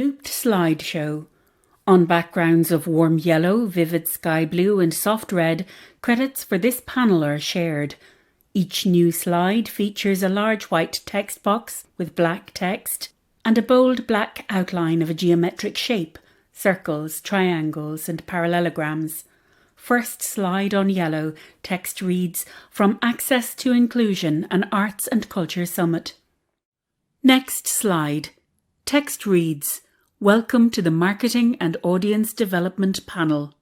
Looped slideshow. On backgrounds of warm yellow, vivid sky blue and soft red, credits for this panel are shared. Each new slide features a large white text box with black text and a bold black outline of a geometric shape, circles, triangles and parallelograms. First slide on yellow, text reads, "From Access to Inclusion, an Arts and Culture Summit." Next slide. Text reads, "Welcome to the Marketing and Audience Development Panel."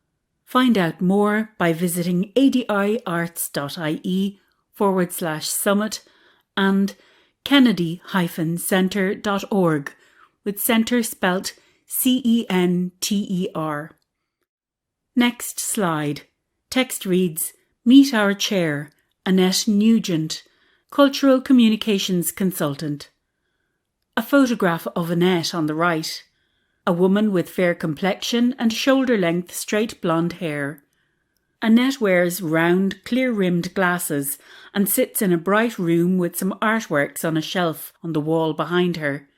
Find out more by visiting adiarts.ie/summit and kennedy-center.org, with centre spelt CENTER. Next slide. Text reads, "Meet our chair, Annette Nugent, Cultural Communications Consultant." A photograph of Annette on the right. A woman with fair complexion and shoulder-length straight blonde hair. Annette wears round, clear-rimmed glasses and sits in a bright room with some artworks on a shelf on the wall behind her.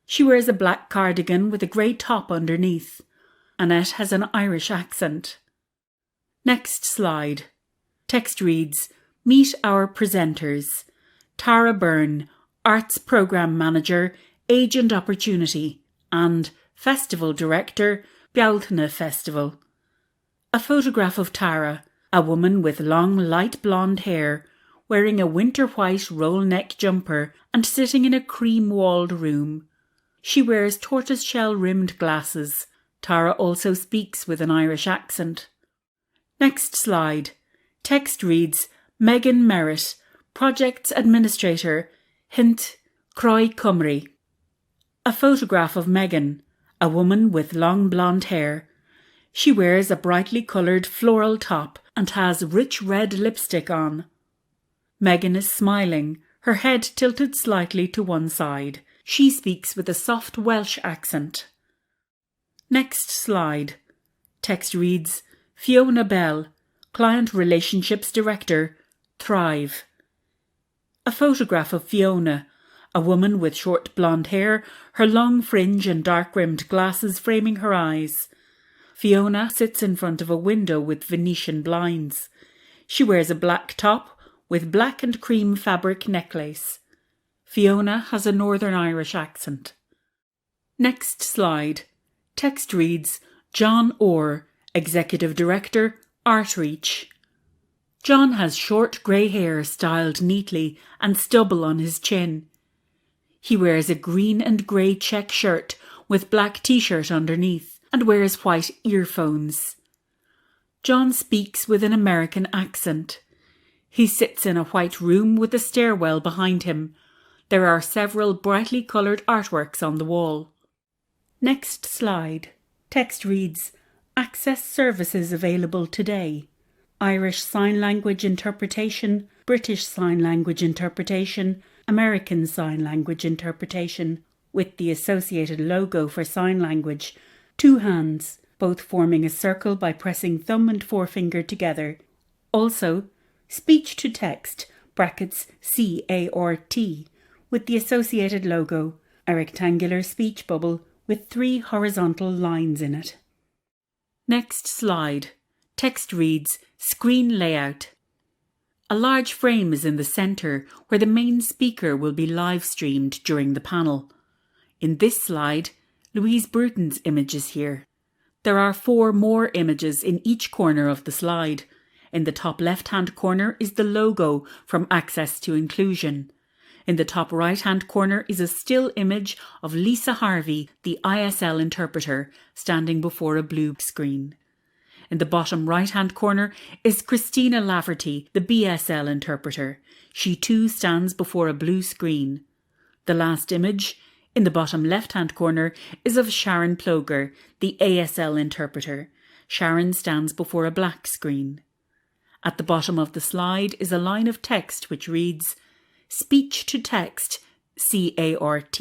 She wears a black cardigan with a grey top underneath. Annette has an Irish accent. Next slide. Text reads, "Meet our presenters. Tara Byrne, Arts Programme Manager, Age and Opportunity, and Festival Director, Bealtaine Festival." A photograph of Tara, a woman with long light blonde hair, wearing a winter white roll-neck jumper and sitting in a cream-walled room. She wears tortoiseshell-rimmed glasses. Tara also speaks with an Irish accent. Next slide. Text reads, "Megan Merrett, Projects Administrator, Hynt, Creu, Cymru." A photograph of Megan, a woman with long blonde hair. She wears a brightly coloured floral top and has rich red lipstick on. Megan is smiling, her head tilted slightly to one side. She speaks with a soft Welsh accent. Next slide. Text reads, "Fiona Bell, Client Relationships Director, Thrive." A photograph of Fiona, a woman with short blonde hair, her long fringe and dark-rimmed glasses framing her eyes. Fiona sits in front of a window with Venetian blinds. She wears a black top with black and cream fabric necklace. Fiona has a Northern Irish accent. Next slide. Text reads, "John Orr, Executive Director, Artreach." John has short grey hair styled neatly and stubble on his chin. He wears a green and grey check shirt with black t-shirt underneath and wears white earphones. John speaks with an American accent. He sits in a white room with a stairwell behind him. There are several brightly coloured artworks on the wall. Next slide. Text reads, "Access services available today. Irish Sign Language Interpretation, British Sign Language Interpretation, American Sign Language Interpretation," with the associated logo for sign language. 2 hands, both forming a circle by pressing thumb and forefinger together. Also, speech to text, brackets CART, with the associated logo, a rectangular speech bubble with 3 horizontal lines in it. Next slide. Text reads, "Screen layout." A large frame is in the centre where the main speaker will be live streamed during the panel. In this slide, Louise Bruton's image is here. There are 4 more images in each corner of the slide. In the top left-hand corner is the logo from Access to Inclusion. In the top right-hand corner is a still image of Lisa Harvey, the ISL interpreter, standing before a blue screen. In the bottom right-hand corner is Christina Lafferty, the BSL interpreter. She too stands before a blue screen. The last image, in the bottom left-hand corner, is of Sharon Ploger, the ASL interpreter. Sharon stands before a black screen. At the bottom of the slide is a line of text which reads, "Speech to text, CART,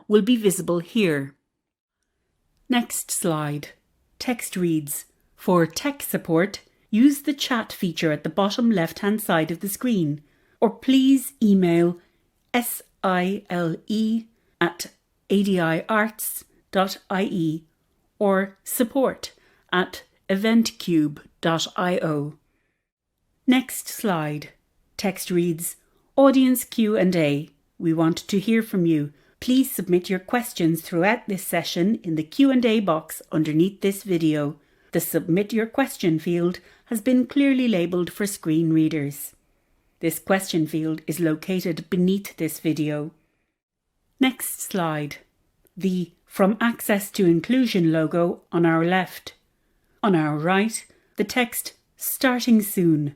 will be visible here." Next slide. Text reads, "For tech support, use the chat feature at the bottom left-hand side of the screen, or please email sile@adiarts.ie eventcube.ie or support@eventcube.io. Next slide. Text reads, Audience Q&A. We want to hear from you. Please submit your questions throughout this session in the Q&A box underneath this video. The Submit Your Question field has been clearly labelled for screen readers. This question field is located beneath this video. Next slide. The From Access to Inclusion logo on our left. On our right, the text Starting Soon,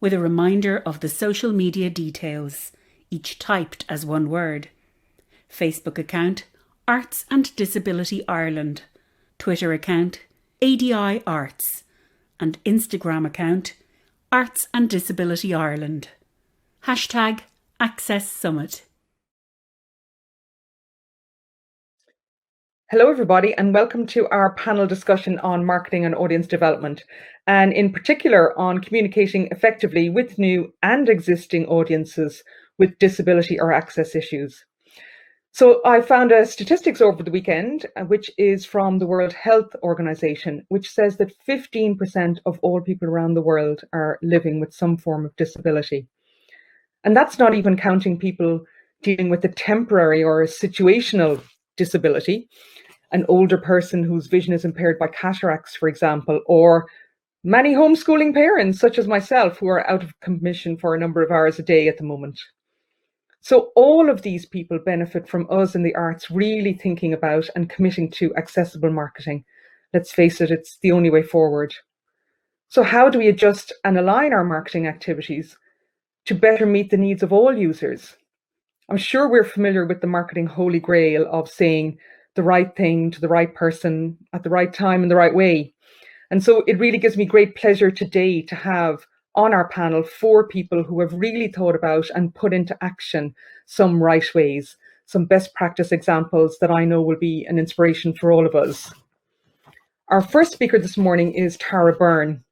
with a reminder of the social media details, each typed as one word. Facebook account, Arts and Disability Ireland. Twitter account, ADI Arts. And Instagram account, Arts and Disability Ireland. Hashtag Access Summit. Hello everybody and welcome to our panel discussion on marketing and audience development, and in particular on communicating effectively with new and existing audiences with disability or access issues. So I found a statistics over the weekend, which is from the World Health Organization, which says that 15% of all people around the world are living with some form of disability. And that's not even counting people dealing with a temporary or a situational disability, an older person whose vision is impaired by cataracts, for example, or many homeschooling parents, such as myself, who are out of commission for a number of hours a day at the moment. So all of these people benefit from us in the arts really thinking about and committing to accessible marketing. Let's face it, it's the only way forward. So how do we adjust and align our marketing activities to better meet the needs of all users? I'm sure we're familiar with the marketing holy grail of saying the right thing to the right person at the right time in the right way. And so it really gives me great pleasure today to have on our panel 4 people who have really thought about and put into action some right ways, some best practice examples that I know will be an inspiration for all of us. Our first speaker this morning is Byrne,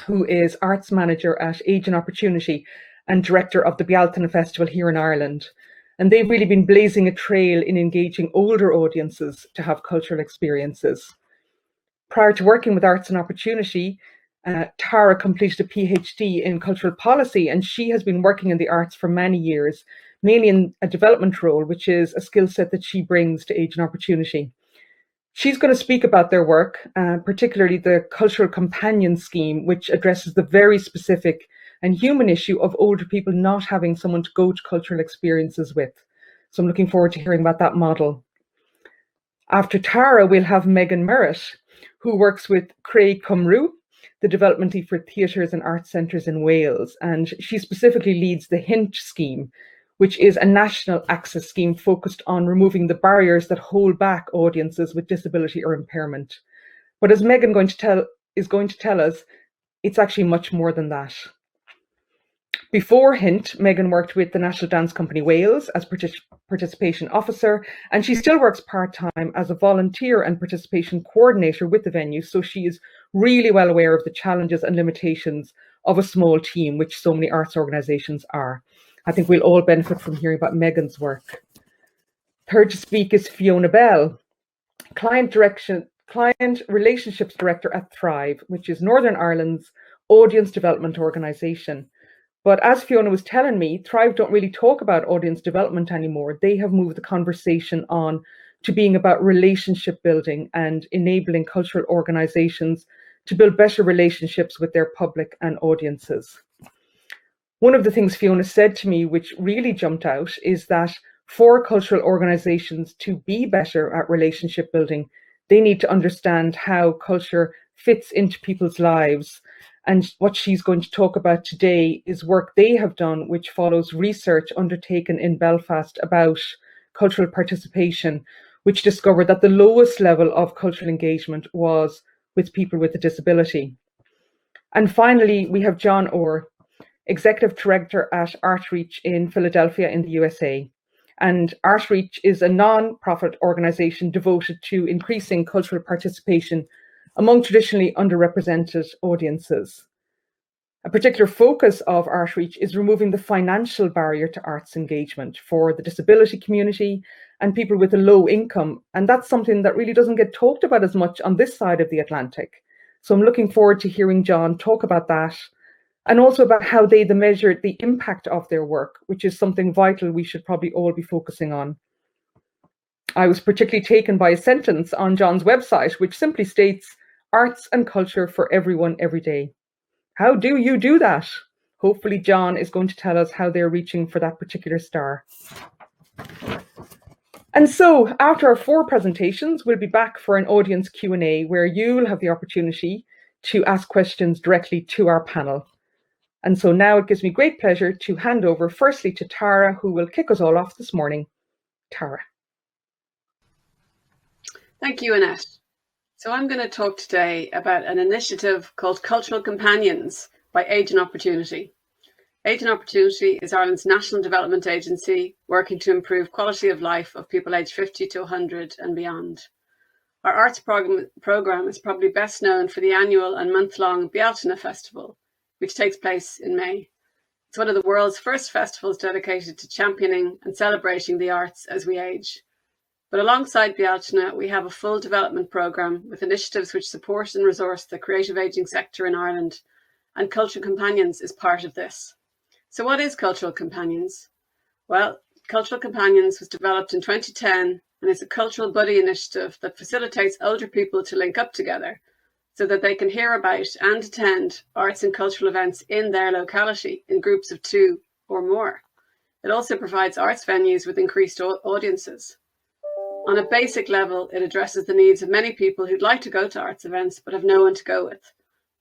who is Arts Manager at Age and Opportunity and Director of the Bealtaine Festival here in Ireland. And they've really been blazing a trail in engaging older audiences to have cultural experiences. Prior to working with Arts and Opportunity, Tara completed a PhD in cultural policy, and she has been working in the arts for many years, mainly in a development role, which is a skill set that she brings to Age and Opportunity. She's going to speak about their work, particularly the Cultural Companion Scheme, which addresses the very specific and human issue of older people not having someone to go to cultural experiences with. So I'm looking forward to hearing about that model. After Tara, we'll have Merrett, who works with Cymru, the development lead for theatres and arts centres in Wales. And she specifically leads the Hynt scheme, which is a national access scheme focused on removing the barriers that hold back audiences with disability or impairment. But as Megan is going to tell us, it's actually much more than that. Before Hynt, Megan worked with the National Dance Company Wales as participation officer, and she still works part-time as a volunteer and participation coordinator with the venue, so she is really well aware of the challenges and limitations of a small team, which so many arts organisations are. I think we'll all benefit from hearing about Megan's work. Third to speak is Fiona Bell, Client Relationships Director at Thrive, which is Northern Ireland's audience development organisation. But as Fiona was telling me, Thrive don't really talk about audience development anymore. They have moved the conversation on to being about relationship building and enabling cultural organisations to build better relationships with their public and audiences. One of the things Fiona said to me, which really jumped out, is that for cultural organisations to be better at relationship building, they need to understand how culture fits into people's lives. And what she's going to talk about today is work they have done, which follows research undertaken in Belfast about cultural participation, which discovered that the lowest level of cultural engagement was with people with a disability. And finally, we have John Orr, Executive Director at Artreach in Philadelphia in the USA. And Artreach is a non-profit organisation devoted to increasing cultural participation among traditionally underrepresented audiences. A particular focus of Artreach is removing the financial barrier to arts engagement for the disability community and people with a low income. And that's something that really doesn't get talked about as much on this side of the Atlantic. So I'm looking forward to hearing John talk about that, and also about how they measure the impact of their work, which is something vital we should probably all be focusing on. I was particularly taken by a sentence on John's website, which simply states, "Arts and culture for everyone, every day." How do you do that? Hopefully John is going to tell us how they're reaching for that particular star. And so after our 4 presentations, we'll be back for an audience Q&A where you'll have the opportunity to ask questions directly to our panel. And so now it gives me great pleasure to hand over firstly to Tara, who will kick us all off this morning. Tara. Thank you, Annette. So I'm going to talk today about an initiative called Cultural Companions by Age and Opportunity. Age and Opportunity is Ireland's national development agency working to improve quality of life of people aged 50 to 100 and beyond. Our arts programme is probably best known for the annual and month-long Bealtaine Festival, which takes place in May. It's one of the world's first festivals dedicated to championing and celebrating the arts as we age. But alongside Bealtaine, we have a full development programme with initiatives which support and resource the creative ageing sector in Ireland, and Cultural Companions is part of this. So what is Cultural Companions? Well, Cultural Companions was developed in 2010 and is a cultural buddy initiative that facilitates older people to link up together so that they can hear about and attend arts and cultural events in their locality in groups of 2 or more. It also provides arts venues with increased audiences. On a basic level, it addresses the needs of many people who'd like to go to arts events but have no one to go with,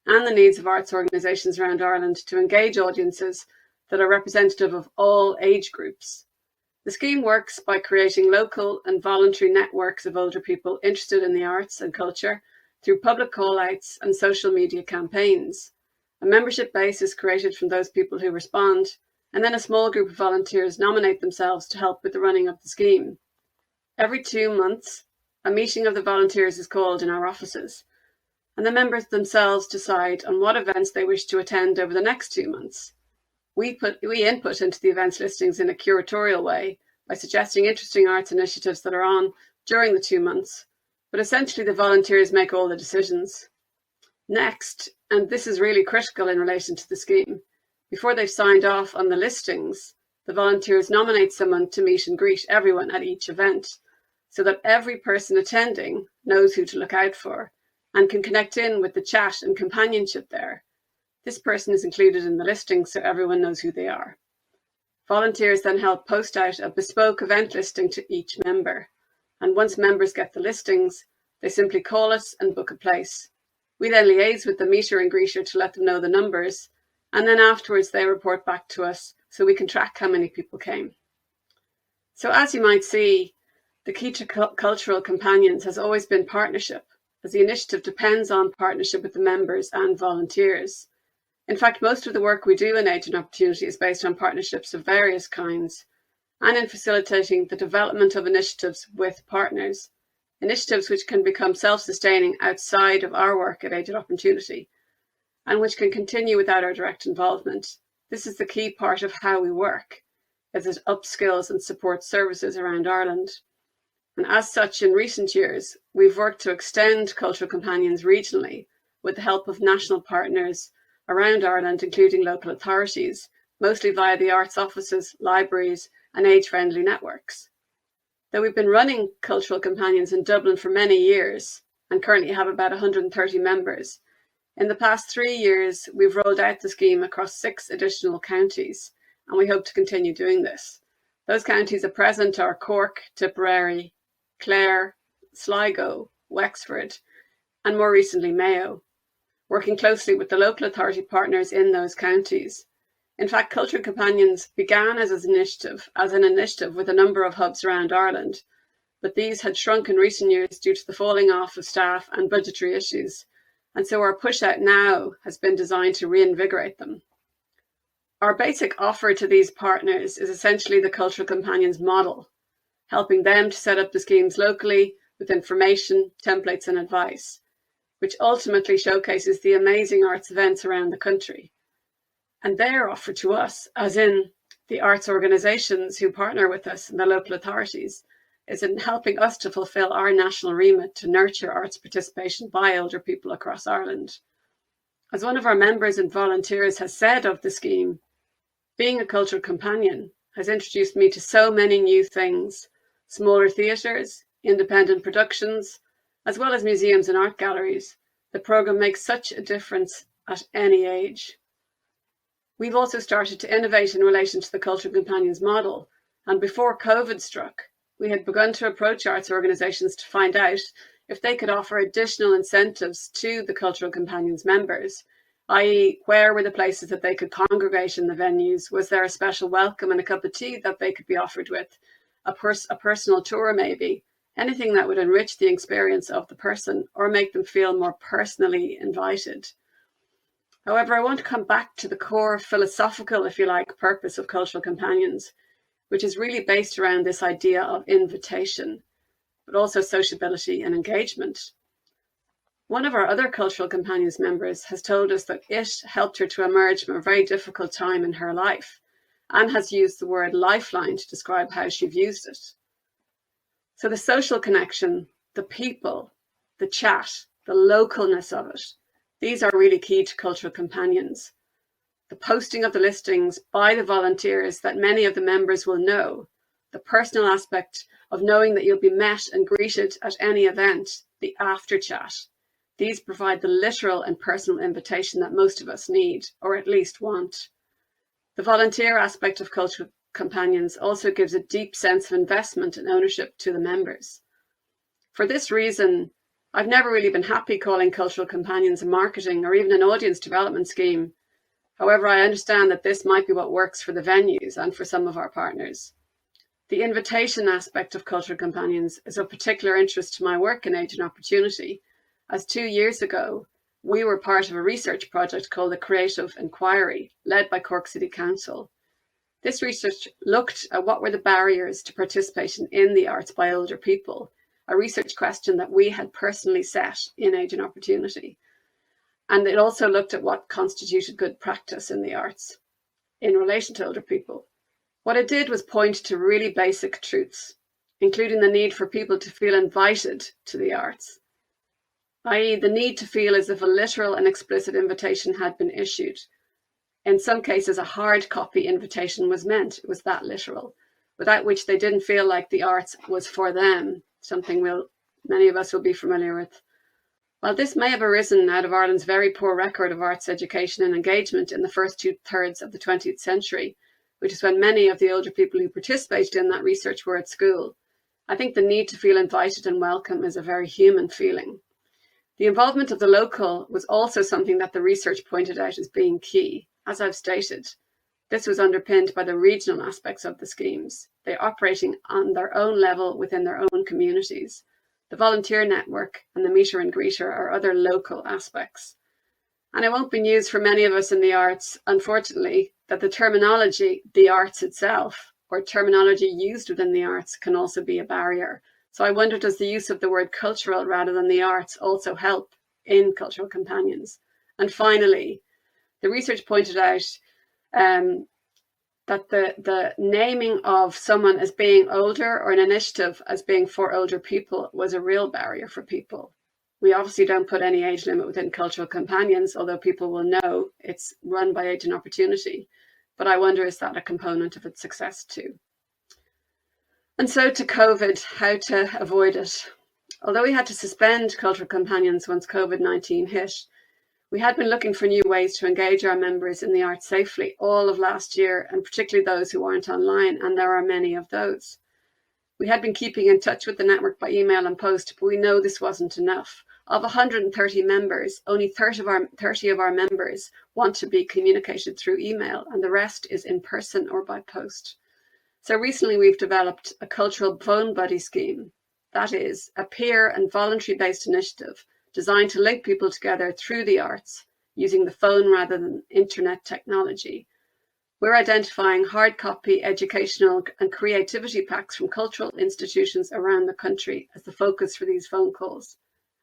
and the needs of arts organisations around Ireland to engage audiences that are representative of all age groups. The scheme works by creating local and voluntary networks of older people interested in the arts and culture through public call-outs and social media campaigns. A membership base is created from those people who respond, and then a small group of volunteers nominate themselves to help with the running of the scheme. Every 2 months, a meeting of the volunteers is called in our offices, and the members themselves decide on what events they wish to attend over the next 2 months. We input into the events listings in a curatorial way by suggesting interesting arts initiatives that are on during the 2 months, but essentially the volunteers make all the decisions. Next, and this is really critical in relation to the scheme, before they've signed off on the listings, the volunteers nominate someone to meet and greet everyone at each event, so that every person attending knows who to look out for and can connect in with the chat and companionship there. This person is included in the listing so everyone knows who they are. Volunteers then help post out a bespoke event listing to each member. And once members get the listings, they simply call us and book a place. We then liaise with the meter and greeter to let them know the numbers. And then afterwards they report back to us so we can track how many people came. So as you might see, the key to Cultural Companions has always been partnership, as the initiative depends on partnership with the members and volunteers. In fact, most of the work we do in Age and Opportunity is based on partnerships of various kinds and in facilitating the development of initiatives with partners, initiatives which can become self-sustaining outside of our work at Age and Opportunity and which can continue without our direct involvement. This is the key part of how we work, as it upskills and supports services around Ireland. And as such, in recent years, we've worked to extend Cultural Companions regionally with the help of national partners around Ireland, including local authorities, mostly via the arts offices, libraries, and age-friendly networks. Though we've been running Cultural Companions in Dublin for many years and currently have about 130 members, in the past 3 years, we've rolled out the scheme across 6 additional counties, and we hope to continue doing this. Those counties at present are Cork, Tipperary, Clare, Sligo, Wexford, and more recently Mayo, working closely with the local authority partners in those counties. In fact, Cultural Companions began as an initiative with a number of hubs around Ireland, but these had shrunk in recent years due to the falling off of staff and budgetary issues, and so our push out now has been designed to reinvigorate them. Our basic offer to these partners is essentially the Cultural Companions model, helping them to set up the schemes locally with information, templates and advice, which ultimately showcases the amazing arts events around the country. And their offer to us, as in the arts organisations who partner with us and the local authorities, is in helping us to fulfil our national remit to nurture arts participation by older people across Ireland. As one of our members and volunteers has said of the scheme, being a cultural companion has introduced me to so many new things: smaller theatres, independent productions, as well as museums and art galleries. The programme makes such a difference at any age. We've also started to innovate in relation to the Cultural Companions model, and before COVID struck, we had begun to approach arts organisations to find out if they could offer additional incentives to the Cultural Companions members, i.e. where were the places that they could congregate in the venues? Was there a special welcome and a cup of tea that they could be offered with? A personal tour maybe? Anything that would enrich the experience of the person or make them feel more personally invited. However, I want to come back to the core philosophical, if you like, purpose of Cultural Companions, which is really based around this idea of invitation, but also sociability and engagement. One of our other Cultural Companions members has told us that it helped her to emerge from a very difficult time in her life, and has used the word lifeline to describe how she views it. So the social connection, the people, the chat, the localness of it, these are really key to Cultural Companions. The posting of the listings by the volunteers that many of the members will know, the personal aspect of knowing that you'll be met and greeted at any event, the after chat. These provide the literal and personal invitation that most of us need, or at least want. The volunteer aspect of Cultural Companions also gives a deep sense of investment and ownership to the members. For this reason, I've never really been happy calling Cultural Companions a marketing or even an audience development scheme. However, I understand that this might be what works for the venues and for some of our partners. The invitation aspect of Cultural Companions is of particular interest to my work in Age and Opportunity, as 2 years ago, we were part of a research project called the Creative Inquiry, led by Cork City Council. This research looked at what were the barriers to participation in the arts by older people, a research question that we had personally set in Age and Opportunity. And it also looked at what constituted good practice in the arts in relation to older people. What it did was point to really basic truths, including the need for people to feel invited to the arts, i.e. the need to feel as if a literal and explicit invitation had been issued. In some cases, a hard copy invitation was meant. It was that literal, without which they didn't feel like the arts was for them, something many of us will be familiar with. While this may have arisen out of Ireland's very poor record of arts education and engagement in the first 2/3 of the 20th century, which is when many of the older people who participated in that research were at school, I think the need to feel invited and welcome is a very human feeling. The involvement of the local was also something that the research pointed out as being key. As I've stated, this was underpinned by the regional aspects of the schemes. They're operating on their own level within their own communities. The volunteer network and the meter and greeter are other local aspects. And it won't be news for many of us in the arts, unfortunately, that the terminology, the arts itself, or terminology used within the arts can also be a barrier. So I wonder, does the use of the word cultural rather than the arts also help in Cultural Companions? And finally, the research pointed out that the naming of someone as being older or an initiative as being for older people was a real barrier for people. We obviously don't put any age limit within Cultural Companions, although people will know it's run by Age and Opportunity. But I wonder, is that a component of its success too? And so to COVID, how to avoid it. Although we had to suspend Cultural Companions once COVID-19 hit, we had been looking for new ways to engage our members in the arts safely all of last year, and particularly those who aren't online, and there are many of those. We had been keeping in touch with the network by email and post, but we know this wasn't enough. Of 130 members, only 30 of our members want to be communicated through email, and the rest is in person or by post. So recently we've developed a cultural phone buddy scheme. That is a peer and voluntary-based initiative designed to link people together through the arts using the phone rather than internet technology. We're identifying hard copy educational and creativity packs from cultural institutions around the country as the focus for these phone calls,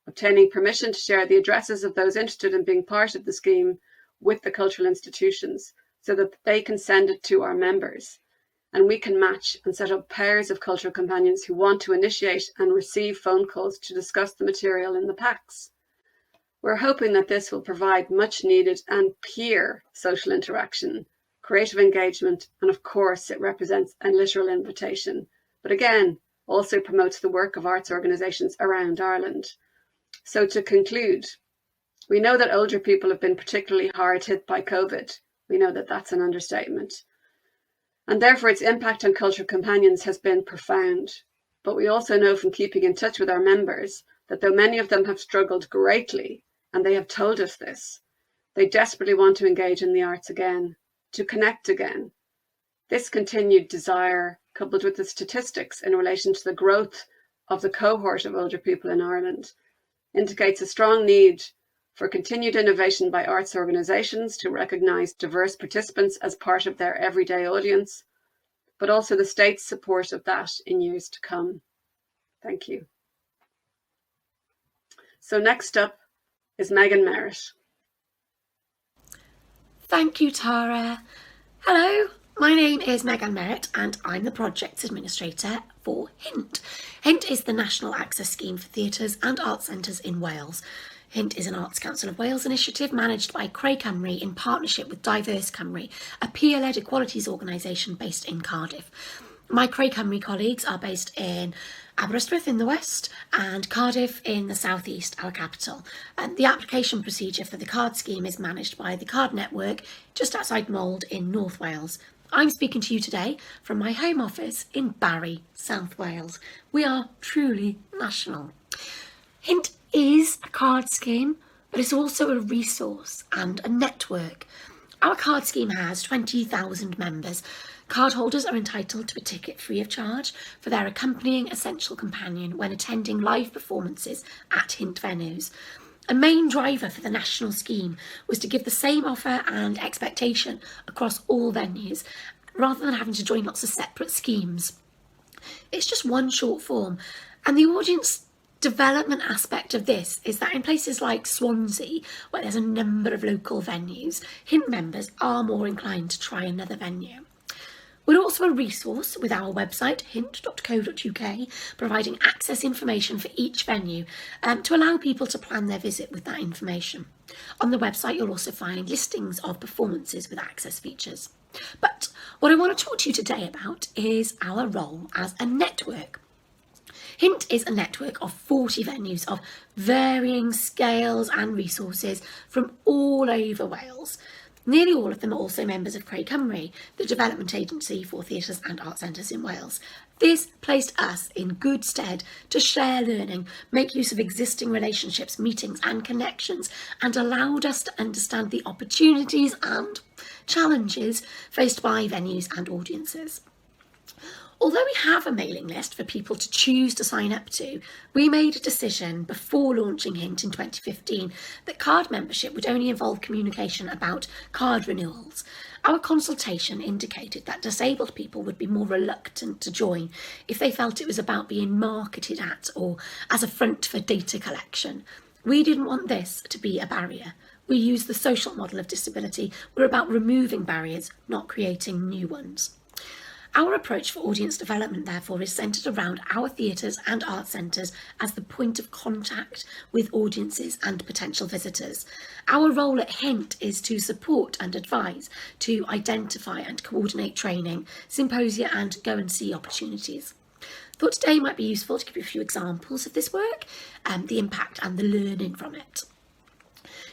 obtaining permission to share the addresses of those interested in being part of the scheme with the cultural institutions so that they can send it to our members. and we can match and set up pairs of cultural companions who want to initiate and receive phone calls to discuss the material in the packs. We're hoping that this will provide much needed and peer social interaction, creative engagement, and of course it represents a literal invitation, but again, also promotes the work of arts organisations around Ireland. So to conclude, we know that older people have been particularly hard hit by COVID. We know that that's an understatement. And therefore its impact on cultural companions has been profound. But we also know from keeping in touch with our members that though many of them have struggled greatly, and they have told us this, they desperately want to engage in the arts again, to connect again. This continued desire, coupled with the statistics in relation to the growth of the cohort of older people in Ireland, indicates a strong need for continued innovation by arts organisations to recognise diverse participants as part of their everyday audience, but also the state's support of that in years to come. Thank you. So next up is Megan Merrett. Thank you, Tara. Hello, my name is Megan Merrett and I'm the Project Administrator for Hynt. Hynt is the National Access Scheme for Theatres and Arts Centres in Wales. Hynt is an Arts Council of Wales initiative managed by Creu in partnership with Diverse Cymru, a peer-led equalities organisation based in Cardiff. My Creu colleagues are based in Aberystwyth in the west and Cardiff in the southeast, our capital. And the application procedure for the card scheme is managed by the Card Network just outside Mold in North Wales. I'm speaking to you today from my home office in Barry, South Wales. We are truly national. Hynt is a card scheme, but it's also a resource and a network. Our card scheme has 20,000 members. Cardholders are entitled to a ticket free of charge for their accompanying essential companion when attending live performances at Hynt venues. A main driver for the national scheme was to give the same offer and expectation across all venues, rather than having to join lots of separate schemes. It's just one short form, and the audience development aspect of this is that in places like Swansea, where there's a number of local venues, Hynt members are more inclined to try another venue. We're also a resource with our website, hynt.co.uk, providing access information for each venue to allow people to plan their visit with that information. On the website, you'll also find listings of performances with access features. But what I want to talk to you today about is our role as a network. Hynt is a network of 40 venues of varying scales and resources from all over Wales. Nearly all of them are also members of Creu, the development agency for theatres and art centres in Wales. This placed us in good stead to share learning, make use of existing relationships, meetings and connections, and allowed us to understand the opportunities and challenges faced by venues and audiences. Although we have a mailing list for people to choose to sign up to, we made a decision before launching Hynt in 2015 that card membership would only involve communication about card renewals. Our consultation indicated that disabled people would be more reluctant to join if they felt it was about being marketed at or as a front for data collection. We didn't want this to be a barrier. We use the social model of disability. We're about removing barriers, not creating new ones. Our approach for audience development, therefore, is centred around our theatres and art centres as the point of contact with audiences and potential visitors. Our role at Hynt is to support and advise, to identify and coordinate training, symposia and go and see opportunities. Thought today might be useful to give you a few examples of this work, the impact and the learning from it.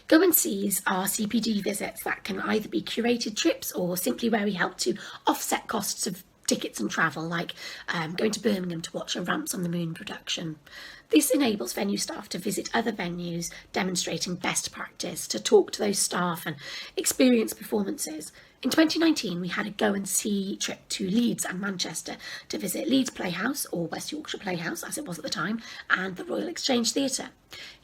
Go and sees are CPD visits that can either be curated trips or simply where we help to offset costs of tickets and travel, like going to Birmingham to watch a Ramps on the Moon production. This enables venue staff to visit other venues, demonstrating best practice, to talk to those staff and experience performances. In 2019, we had a go and see trip to Leeds and Manchester to visit Leeds Playhouse, or West Yorkshire Playhouse as it was at the time, and the Royal Exchange Theatre.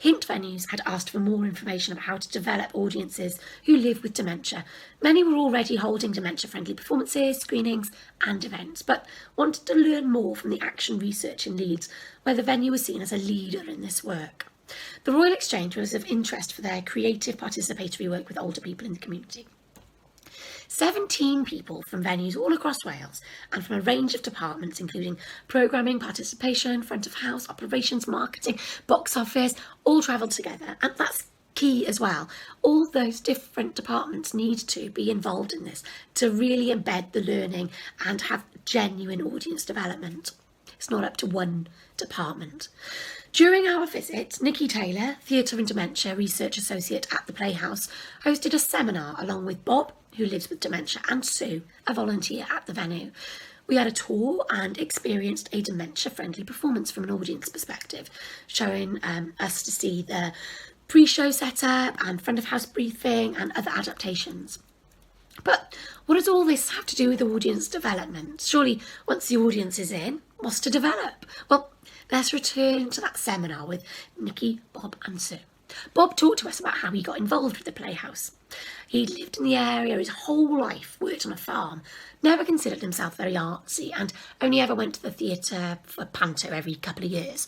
Hynt venues had asked for more information about how to develop audiences who live with dementia. Many were already holding dementia-friendly performances, screenings and events, but wanted to learn more from the action research in Leeds, where the venue was seen as a leader in this work. The Royal Exchange was of interest for their creative participatory work with older people in the community. 17 people from venues all across Wales and from a range of departments, including programming, participation, front of house, operations, marketing, box office, all travelled together. And that's key as well. All those different departments need to be involved in this to really embed the learning and have genuine audience development. It's not up to one department. During our visit, Nikki Taylor, Theatre and Dementia Research Associate at the Playhouse, hosted a seminar along with Bob, who lives with dementia, and Sue, a volunteer at the venue. We had a tour and experienced a dementia-friendly performance from an audience perspective, showing us to see the pre-show setup and front of house briefing and other adaptations. But what does all this have to do with audience development? Surely once the audience is in, what's to develop? Well, let's return to that seminar with Nikki, Bob and Sue. Bob talked to us about how he got involved with the Playhouse. He'd lived in the area his whole life, worked on a farm, never considered himself very artsy, and only ever went to the theatre for panto every couple of years.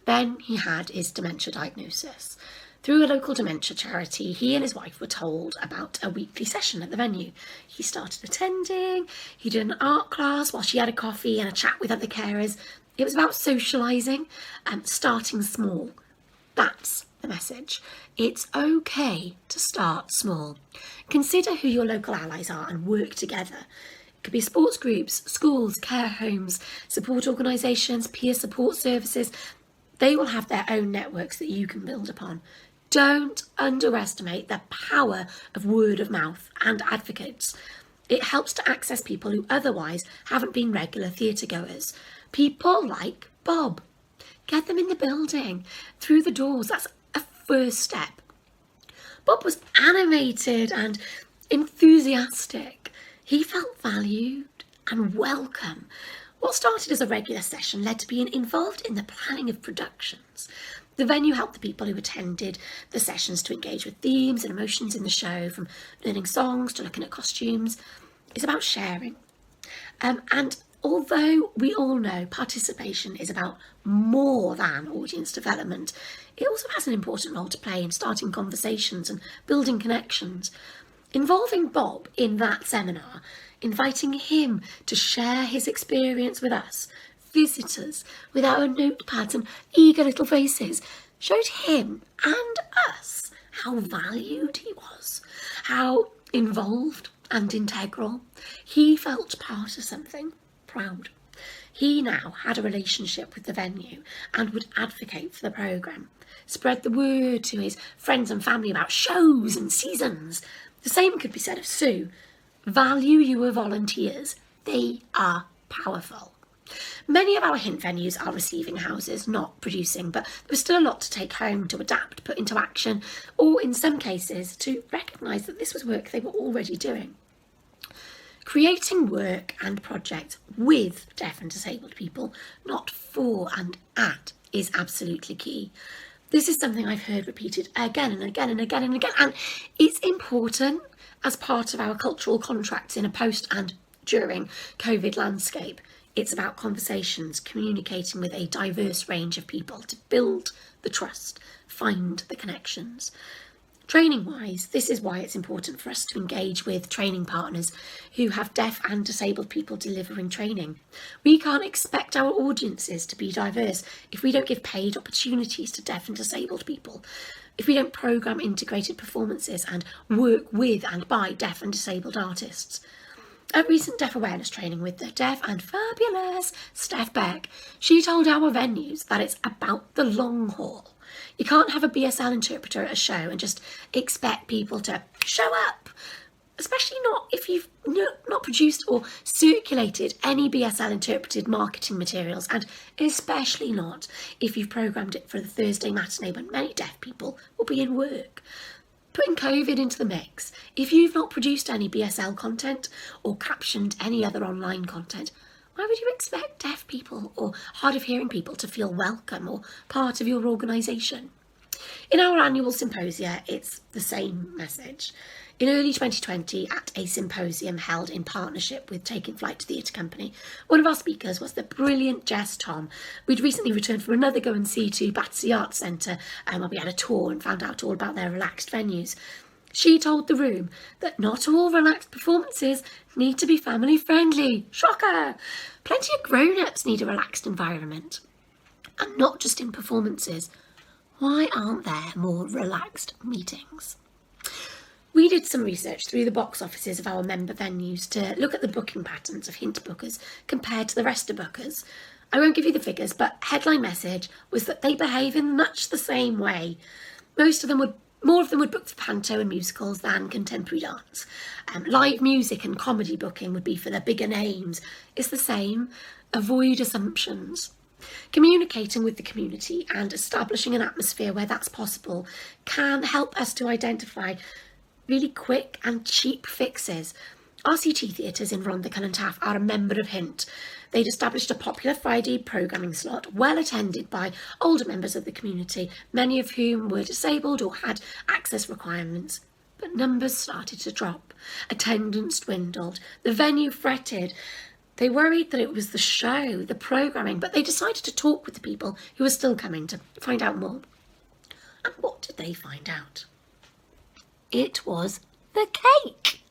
Then he had his dementia diagnosis. Through a local dementia charity, he and his wife were told about a weekly session at the venue. He started attending, he did an art class while she had a coffee and a chat with other carers. It was about socialising and starting small. That's the message. It's okay to start small. Consider who your local allies are and work together. It could be sports groups, schools, care homes, support organisations, peer support services. They will have their own networks that you can build upon. Don't underestimate the power of word of mouth and advocates. It helps to access people who otherwise haven't been regular theatre goers. People like Bob. Get them in the building, through the doors. That's a first step. Bob was animated and enthusiastic. He felt valued and welcome. What started as a regular session led to being involved in the planning of productions. The venue helped the people who attended the sessions to engage with themes and emotions in the show, from learning songs to looking at costumes. It's about sharing. And although we all know participation is about more than audience development, it also has an important role to play in starting conversations and building connections. Involving Bob in that seminar, inviting him to share his experience with us, visitors, with our notepads and eager little faces, showed him and us how valued he was, how involved and integral. He felt part of something, proud. He now had a relationship with the venue and would advocate for the programme, spread the word to his friends and family about shows and seasons. The same could be said of Sue. Value your volunteers. They are powerful. Many of our Hynt venues are receiving houses, not producing, but there's still a lot to take home, to adapt, put into action, or in some cases to recognise that this was work they were already doing. Creating work and projects with deaf and disabled people, not for and at, is absolutely key. This is something I've heard repeated again and again and again and again, and it's important as part of our cultural contracts in a post and during COVID landscape. It's about conversations, communicating with a diverse range of people to build the trust, find the connections. Training-wise, this is why it's important for us to engage with training partners who have deaf and disabled people delivering training. We can't expect our audiences to be diverse if we don't give paid opportunities to deaf and disabled people, if we don't programme integrated performances and work with and by deaf and disabled artists. At recent deaf awareness training with the deaf and fabulous Steph Beck, she told our venues that it's about the long haul. You can't have a BSL interpreter at a show and just expect people to show up, especially not if you've not produced or circulated any BSL interpreted marketing materials, and especially not if you've programmed it for the Thursday matinee when many deaf people will be in work. Putting COVID into the mix, if you've not produced any BSL content or captioned any other online content, why would you expect deaf people or hard of hearing people to feel welcome or part of your organisation? In our annual symposia, it's the same message. In early 2020, at a symposium held in partnership with Taking Flight Theatre Company, one of our speakers was the brilliant Jess Tom. We'd recently returned from another go-and-see to Battersea Arts Centre, where we had a tour and found out all about their relaxed venues. She told the room that not all relaxed performances need to be family friendly. Shocker! Plenty of grown-ups need a relaxed environment. And not just in performances. Why aren't there more relaxed meetings? We did some research through the box offices of our member venues to look at the booking patterns of Hynt bookers compared to the rest of bookers. I won't give you the figures, but headline message was that they behave in much the same way. More of them would book for panto and musicals than contemporary dance. Live music and comedy booking would be for the bigger names. It's the same. Avoid assumptions. Communicating with the community and establishing an atmosphere where that's possible can help us to identify really quick and cheap fixes. RCT Theatres in Rhondda and Taff are a member of Hynt. They'd established a popular Friday programming slot, well attended by older members of the community, many of whom were disabled or had access requirements. But numbers started to drop. Attendance dwindled. The venue fretted. They worried that it was the show, the programming, but they decided to talk with the people who were still coming to find out more. And what did they find out? It was the cake.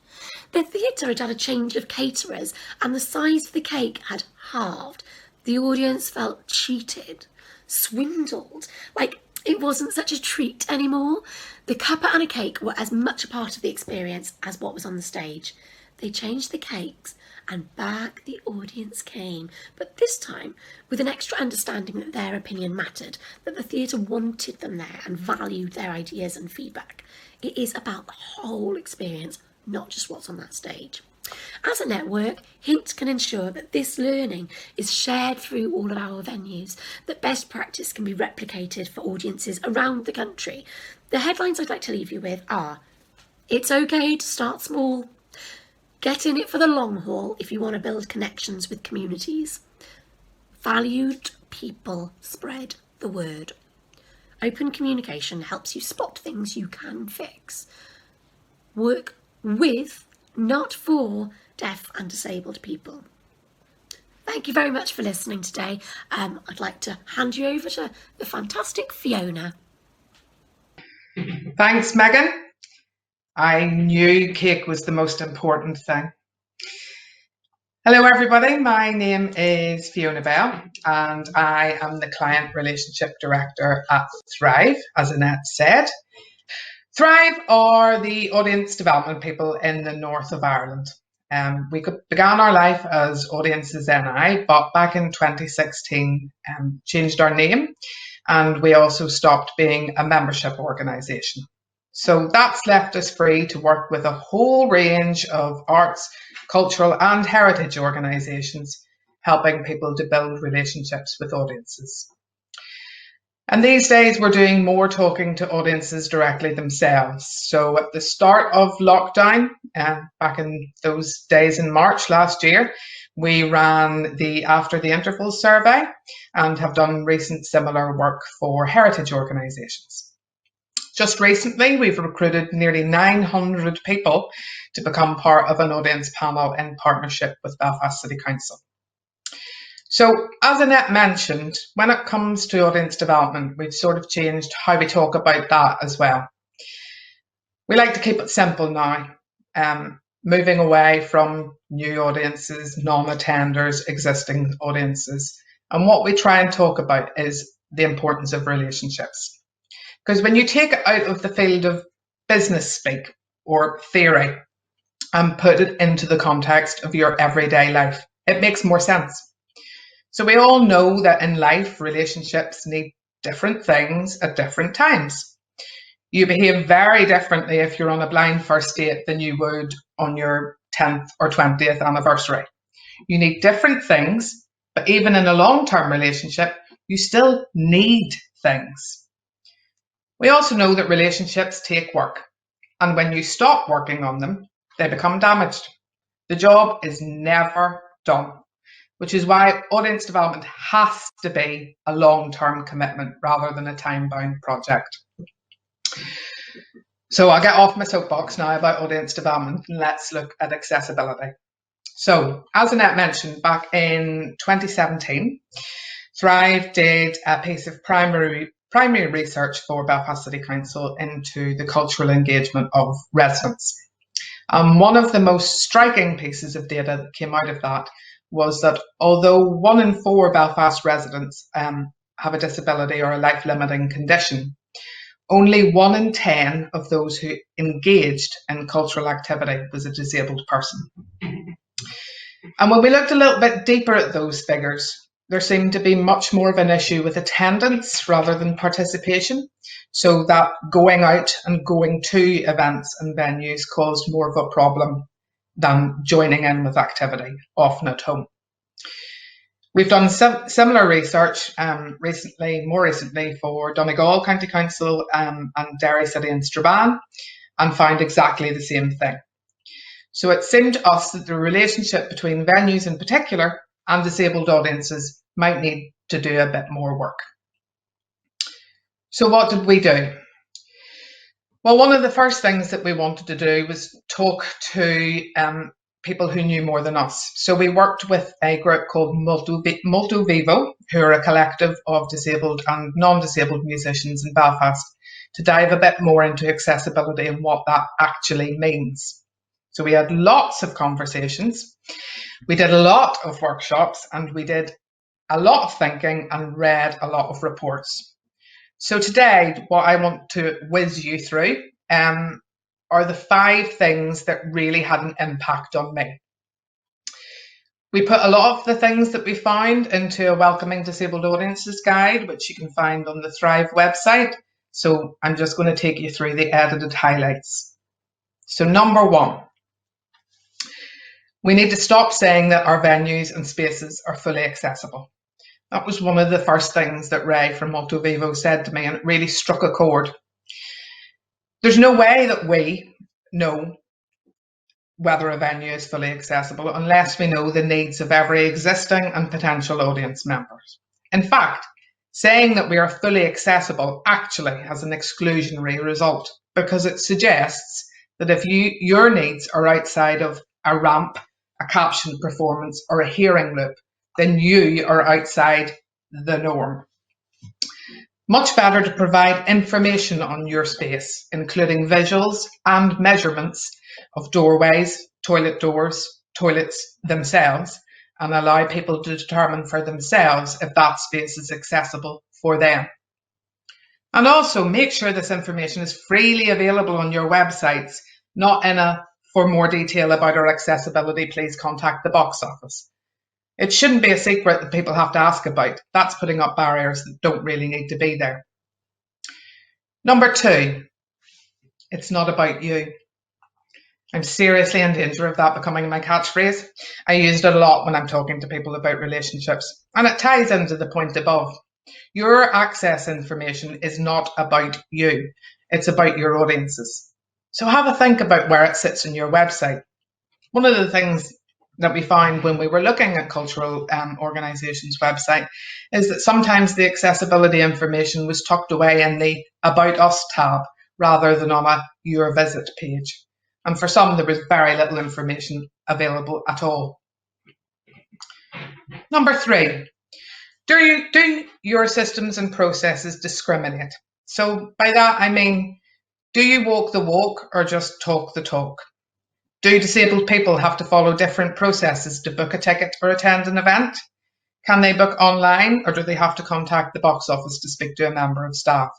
The theatre had had a change of caterers and the size of the cake had halved. The audience felt cheated, swindled, like it wasn't such a treat anymore. The cuppa and a cake were as much a part of the experience as what was on the stage. They changed the cakes and back the audience came, but this time with an extra understanding that their opinion mattered, that the theatre wanted them there and valued their ideas and feedback. It is about the whole experience, not just what's on that stage. As a network, Hynt can ensure that this learning is shared through all of our venues, that best practice can be replicated for audiences around the country. The headlines I'd like to leave you with are: it's okay to start small. Get in it for the long haul if you want to build connections with communities. Valued people spread the word. Open communication helps you spot things you can fix. Work with, not for, deaf and disabled people. Thank you very much for listening today. I'd like to hand you over to the fantastic Fiona. Thanks, Megan. I knew cake was the most important thing. Hello, everybody. My name is Fiona Bell, and I am the Client Relationship Director at Thrive, as Annette said. Thrive are the audience development people in the north of Ireland. We began our life as Audiences NI, but back in 2016 changed our name, and we also stopped being a membership organisation. So that's left us free to work with a whole range of arts, cultural and heritage organisations, helping people to build relationships with audiences. And these days we're doing more talking to audiences directly themselves. So at the start of lockdown, back in those days in March last year, we ran the After the Interval survey and have done recent similar work for heritage organisations. Just recently, we've recruited nearly 900 people to become part of an audience panel in partnership with Belfast City Council. So, as Annette mentioned, when it comes to audience development, we've sort of changed how we talk about that as well. We like to keep it simple now, moving away from new audiences, non-attenders, existing audiences. And what we try and talk about is the importance of relationships. Because when you take it out of the field of business speak or theory and put it into the context of your everyday life, it makes more sense. So we all know that in life, relationships need different things at different times. You behave very differently if you're on a blind first date than you would on your 10th or 20th anniversary. You need different things, but even in a long-term relationship, you still need things. We also know that relationships take work, and when you stop working on them, they become damaged. The job is never done, which is why audience development has to be a long-term commitment rather than a time-bound project. So I'll get off my soapbox now about audience development and let's look at accessibility. So, as Annette mentioned, back in 2017, Thrive did a piece of primary primary research for Belfast City Council into the cultural engagement of residents. One of the most striking pieces of data that came out of that was that although 1 in 4 Belfast residents have a disability or a life-limiting condition, only 1 in 10 of those who engaged in cultural activity was a disabled person. And when we looked a little bit deeper at those figures, there seemed to be much more of an issue with attendance rather than participation. So that going out and going to events and venues caused more of a problem than joining in with activity, often at home. We've done similar research more recently for Donegal County Council and Derry City and Strabane, and found exactly the same thing. So it seemed to us that the relationship between venues in particular and disabled audiences might need to do a bit more work. So what did we do? Well, one of the first things that we wanted to do was talk to people who knew more than us. So we worked with a group called Molto Vivo, who are a collective of disabled and non-disabled musicians in Belfast, to dive a bit more into accessibility and what that actually means. So we had lots of conversations, we did a lot of workshops, and we did a lot of thinking and read a lot of reports. So today, what I want to whiz you through are the 5 things that really had an impact on me. We put a lot of the things that we found into a Welcoming Disabled Audiences guide, which you can find on the Thrive website. So I'm just going to take you through the edited highlights. So number 1, we need to stop saying that our venues and spaces are fully accessible. That was one of the first things that Ray from Molto Vivo said to me, and it really struck a chord. There's no way that we know whether a venue is fully accessible unless we know the needs of every existing and potential audience members. In fact, saying that we are fully accessible actually has an exclusionary result, because it suggests that if your needs are outside of a ramp, a caption performance, or a hearing loop, then you are outside the norm. Much better to provide information on your space, including visuals and measurements of doorways, toilet doors, toilets themselves, and allow people to determine for themselves if that space is accessible for them. And also make sure this information is freely available on your websites, not in a "for more detail about our accessibility, please contact the box office." It shouldn't be a secret that people have to ask about. That's putting up barriers that don't really need to be there. Number 2, it's not about you. I'm seriously in danger of that becoming my catchphrase. I use it a lot when I'm talking to people about relationships, and it ties into the point above. Your access information is not about you. It's about your audiences. So have a think about where it sits on your website. One of the things that we found when we were looking at cultural organisations' website is that sometimes the accessibility information was tucked away in the About Us tab rather than on a Your Visit page. And for some, there was very little information available at all. Number 3, do your systems and processes discriminate? So by that I mean, do you walk the walk or just talk the talk? Do disabled people have to follow different processes to book a ticket or attend an event? Can they book online, or do they have to contact the box office to speak to a member of staff?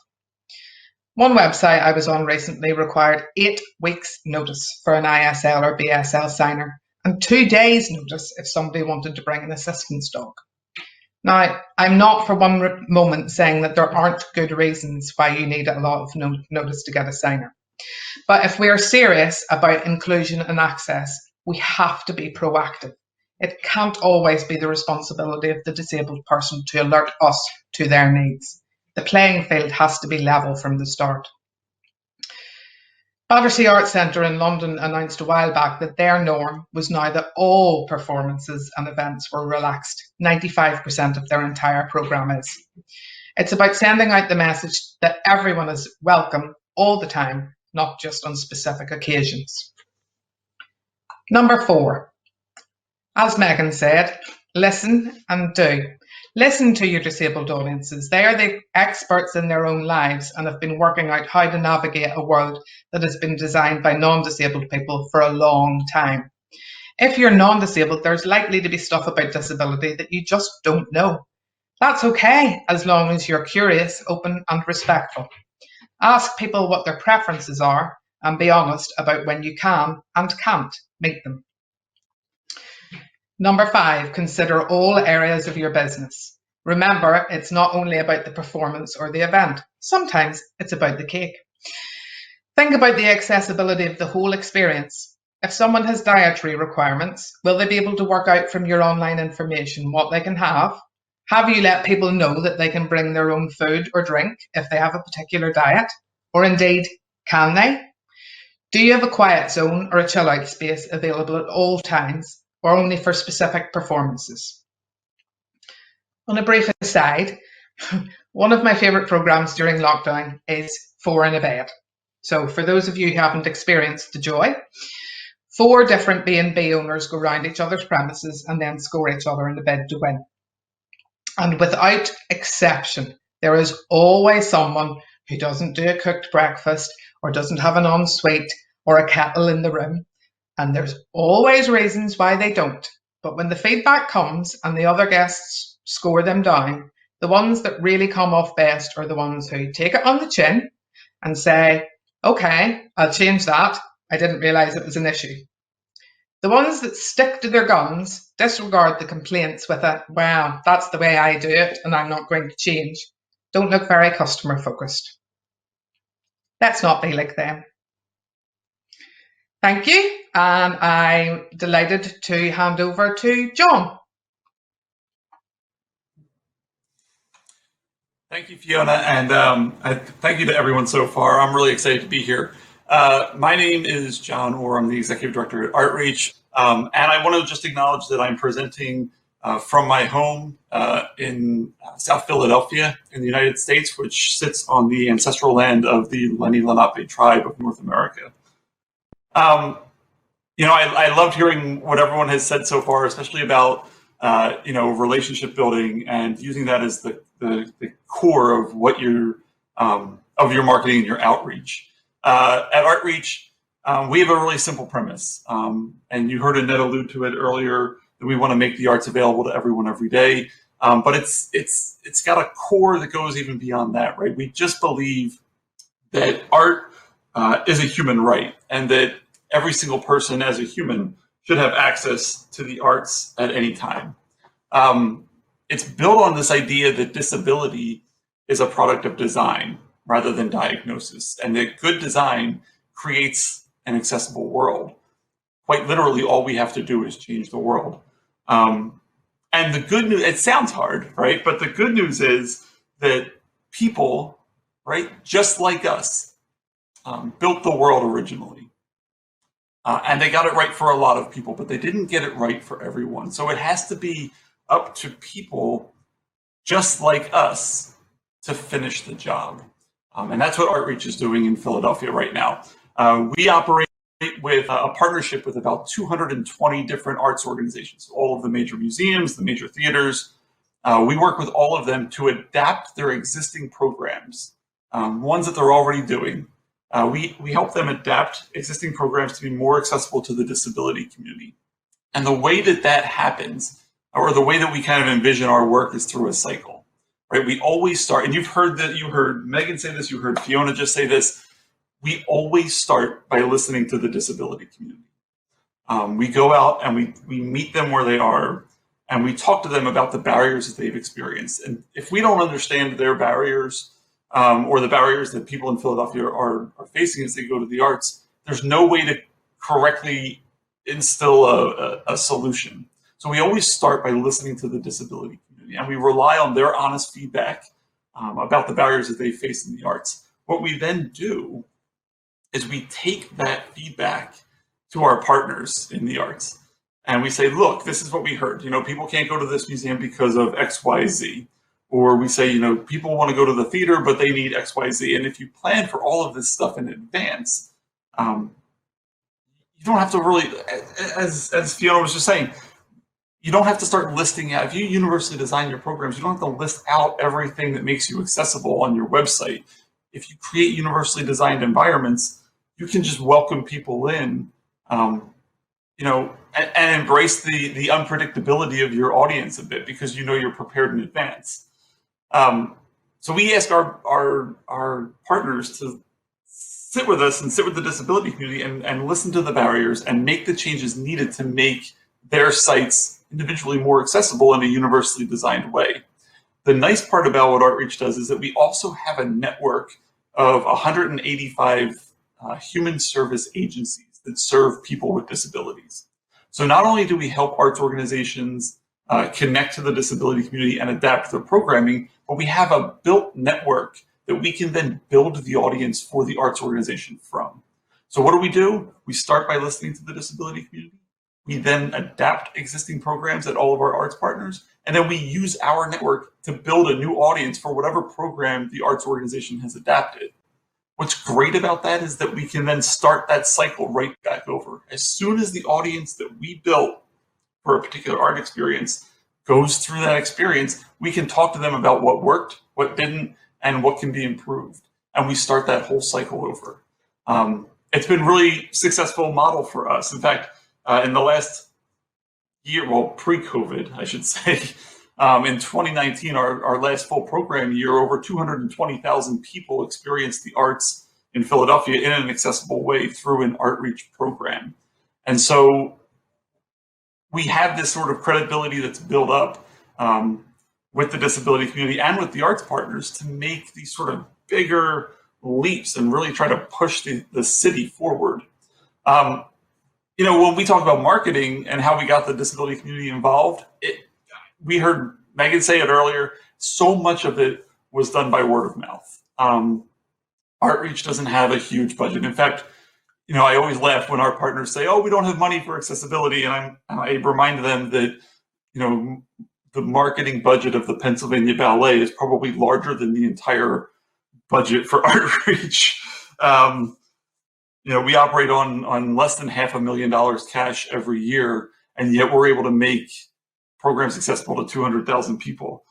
One website I was on recently required 8 weeks notice for an ISL or BSL signer, and 2 days notice if somebody wanted to bring an assistance dog. Now, I'm not for one moment saying that there aren't good reasons why you need a lot of notice to get a signer. But if we are serious about inclusion and access, we have to be proactive. It can't always be the responsibility of the disabled person to alert us to their needs. The playing field has to be level from the start. Battersea Arts Centre in London announced a while back that their norm was now that all performances and events were relaxed. 95% of their entire programme is. It's about sending out the message that everyone is welcome all the time, not just on specific occasions. Number 4, as Megan said, listen and do. Listen to your disabled audiences. They are the experts in their own lives and have been working out how to navigate a world that has been designed by non-disabled people for a long time. If you're non-disabled, there's likely to be stuff about disability that you just don't know. That's okay, as long as you're curious, open and respectful. Ask people what their preferences are and be honest about when you can and can't meet them. Number 5, consider all areas of your business. Remember, it's not only about the performance or the event. Sometimes it's about the cake. Think about the accessibility of the whole experience. If someone has dietary requirements, will they be able to work out from your online information what they can have? Have you let people know that they can bring their own food or drink if they have a particular diet? Or indeed, can they? Do you have a quiet zone or a chill out space available at all times, or only for specific performances? On a brief aside, one of my favourite programmes during lockdown is 4 in a Bed. So for those of you who haven't experienced the joy, 4 different B&B owners go round each other's premises and then score each other in the bid to win. And without exception, there is always someone who doesn't do a cooked breakfast or doesn't have an ensuite or a kettle in the room. And there's always reasons why they don't. But when the feedback comes and the other guests score them down, the ones that really come off best are the ones who take it on the chin and say, okay, I'll change that. I didn't realise it was an issue. The ones that stick to their guns, disregard the complaints with a, well, that's the way I do it and I'm not going to change, don't look very customer focused. Let's not be like them. Thank you, and I'm delighted to hand over to John. Thank you, Fiona, and thank you to everyone so far. I'm really excited to be here. My name is John Orr. I'm the Executive Director at Artreach, and I want to just acknowledge that I'm presenting from my home in South Philadelphia in the United States, which sits on the ancestral land of the Lenni Lenape tribe of North America. I loved hearing what everyone has said so far, especially about relationship building and using that as the core of what your marketing and your outreach. At Artreach, we have a really simple premise, and you heard Annette allude to it earlier, that we want to make the arts available to everyone every day. But it's got a core that goes even beyond that, right? We just believe that art is a human right, and that every single person as a human should have access to the arts at any time. It's built on this idea that disability is a product of design rather than diagnosis, and that good design creates an accessible world. Quite literally, all we have to do is change the world. And the good news, it sounds hard, right? But the good news is that people, right, just like us, built the world originally. And they got it right for a lot of people, but they didn't get it right for everyone. So it has to be up to people just like us to finish the job. And that's what Artreach is doing in Philadelphia right now. We operate with a partnership with about 220 different arts organizations, all of the major museums, the major theaters. We work with all of them to adapt their existing programs, ones that they're already doing. We help them adapt existing programs to be more accessible to the disability community. And the way that happens, or the way that we kind of envision our work, is through a cycle, right? We always start, and you heard Megan say this, you heard Fiona just say this, we always start by listening to the disability community. We go out and we meet them where they are, and we talk to them about the barriers that they've experienced. And if we don't understand their barriers, or the barriers that people in Philadelphia are facing as they go to the arts, there's no way to correctly instill a solution. So we always start by listening to the disability community, and we rely on their honest feedback about the barriers that they face in the arts. What we then do is we take that feedback to our partners in the arts, and we say, look, this is what we heard. People can't go to this museum because of X, Y, Z. Or we say, people want to go to the theater, but they need X, Y, Z. And if you plan for all of this stuff in advance, you don't have to really, as Fiona was just saying, you don't have to start listing out. If you universally design your programs, you don't have to list out everything that makes you accessible on your website. If you create universally designed environments, you can just welcome people in, and embrace the unpredictability of your audience a bit, because you're prepared in advance. So we ask our partners to sit with us and sit with the disability community and listen to the barriers and make the changes needed to make their sites individually more accessible in a universally designed way. The nice part about what Artreach does is that we also have a network of 185 human service agencies that serve people with disabilities. So not only do we help arts organizations connect to the disability community and adapt their programming, but we have a built network that we can then build the audience for the arts organization from. So what do? We start by listening to the disability community. We then adapt existing programs at all of our arts partners, and then we use our network to build a new audience for whatever program the arts organization has adapted. What's great about that is that we can then start that cycle right back over. As soon as the audience that we built for a particular art experience goes through that experience, we can talk to them about what worked, what didn't, and what can be improved. And we start that whole cycle over. It's been really successful model for us. In fact, in the last year, well, pre-COVID, I should say, in 2019, our last full program year, over 220,000 people experienced the arts in Philadelphia in an accessible way through an Artreach program. And so we have this sort of credibility that's built up with the disability community and with the arts partners to make these sort of bigger leaps and really try to push the city forward. When we talk about marketing and how we got the disability community involved, we heard Megan say it earlier, so much of it was done by word of mouth. Artreach doesn't have a huge budget. In fact, I always laugh when our partners say, "Oh, we don't have money for accessibility," and I remind them that, the marketing budget of the Pennsylvania Ballet is probably larger than the entire budget for Artreach. We operate on less than $500,000 cash every year, and yet we're able to make programs accessible to 200,000 people.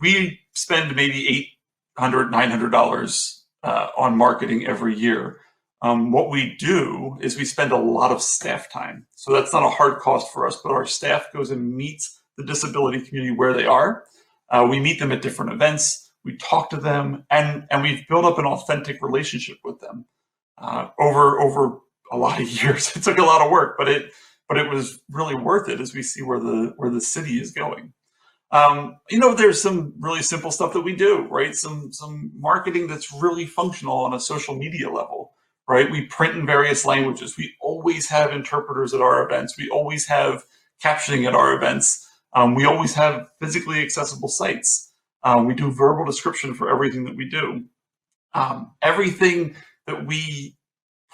We spend maybe $800, $900 on marketing every year. What we do is we spend a lot of staff time. So that's not a hard cost for us, but our staff goes and meets the disability community where they are. We meet them at different events. We talk to them, and we've built up an authentic relationship with them over a lot of years. It took a lot of work, but it was really worth it as we see where the city is going. There's some really simple stuff that we do, right? Some marketing that's really functional on a social media level, right? We print in various languages. We always have interpreters at our events. We always have captioning at our events. We always have physically accessible sites. We do verbal description for everything that we do. Everything that we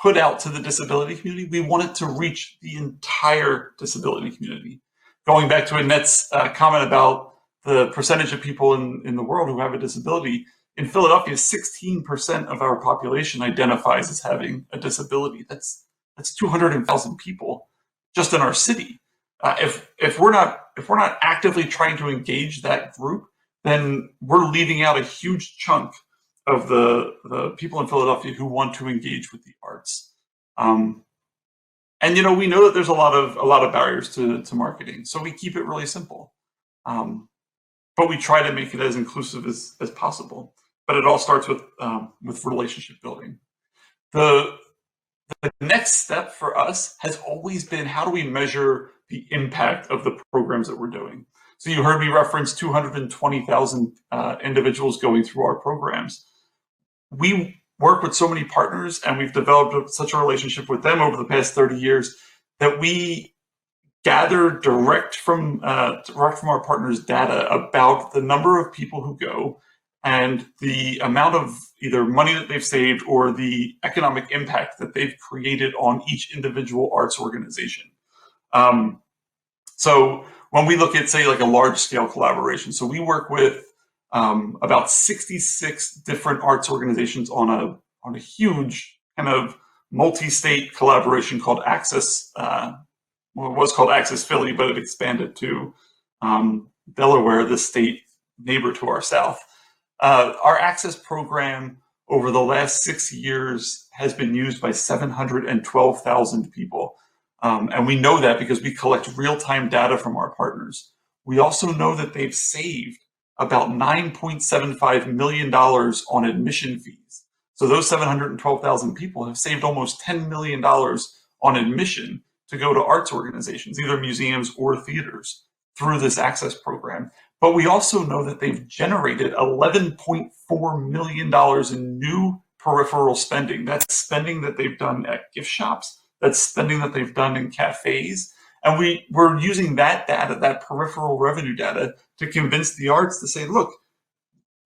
put out to the disability community, we want it to reach the entire disability community. Going back to Annette's comment about the percentage of people in the world who have a disability, in Philadelphia, 16% of our population identifies as having a disability. That's 200,000 people just in our city. If we're not actively trying to engage that group, then we're leaving out a huge chunk of the people in Philadelphia who want to engage with the arts. And we know that there's a lot of barriers to marketing, so we keep it really simple. But we try to make it as inclusive as possible. But it all starts with relationship building. The next step for us has always been, how do we measure the impact of the programs that we're doing? So you heard me reference 220,000 individuals going through our programs. We work with so many partners, and we've developed such a relationship with them over the past 30 years that we gather direct from our partners' data about the number of people who go and the amount of either money that they've saved or the economic impact that they've created on each individual arts organization. So when we look at, say, like a large-scale collaboration, so we work with about 66 different arts organizations on a huge kind of multi-state collaboration called Access well, it was called Access Philly, but it expanded to Delaware, the state neighbor to our south. Our access program over the last 6 years has been used by 712,000 people. And we know that because we collect real-time data from our partners. We also know that they've saved about $9.75 million on admission fees. So those 712,000 people have saved almost $10 million on admission to go to arts organizations, either museums or theaters, through this access program. But we also know that they've generated $11.4 million in new peripheral spending. That's spending that they've done at gift shops. That's spending that they've done in cafes. And we're using that data, that peripheral revenue data, to convince the arts to say, look,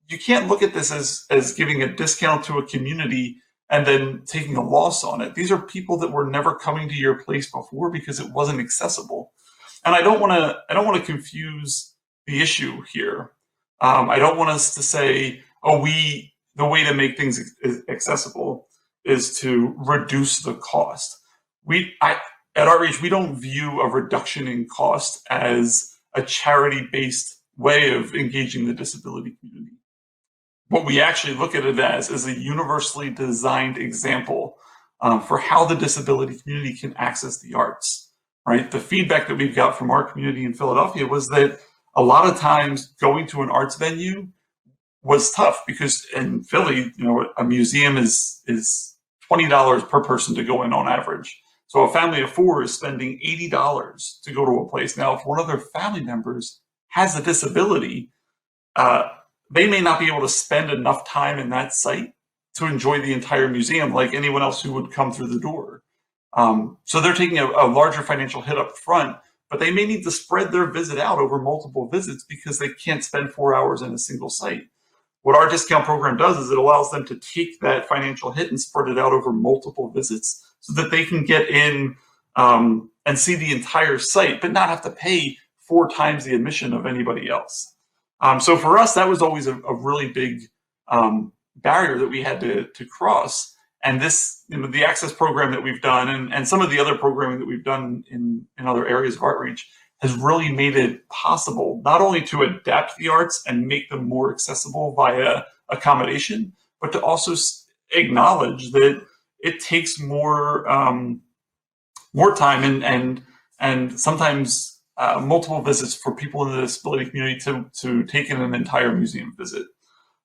you can't look at this as giving a discount to a community and then taking a loss on it. These are people that were never coming to your place before because it wasn't accessible. And I don't want to confuse the issue here. I don't want us to say, oh, the way to make things accessible is to reduce the cost. At Outreach, we don't view a reduction in cost as a charity-based way of engaging the disability community. What we actually look at it as is a universally designed example for how the disability community can access the arts, right? The feedback that we've got from our community in Philadelphia was that a lot of times going to an arts venue was tough because in Philly, a museum is $20 per person to go in on average. So a family of four is spending $80 to go to a place. Now, if one of their family members has a disability, they may not be able to spend enough time in that site to enjoy the entire museum like anyone else who would come through the door. So they're taking a larger financial hit up front, but they may need to spread their visit out over multiple visits because they can't spend 4 hours in a single site. What our discount program does is it allows them to take that financial hit and spread it out over multiple visits so that they can get in and see the entire site, but not have to pay 4 times the admission of anybody else. So for us, that was always a really big barrier that we had to cross. And this, the access program that we've done and some of the other programming that we've done in other areas of outreach has really made it possible not only to adapt the arts and make them more accessible via accommodation, but to also acknowledge that it takes more time and sometimes multiple visits for people in the disability community to take in an entire museum visit.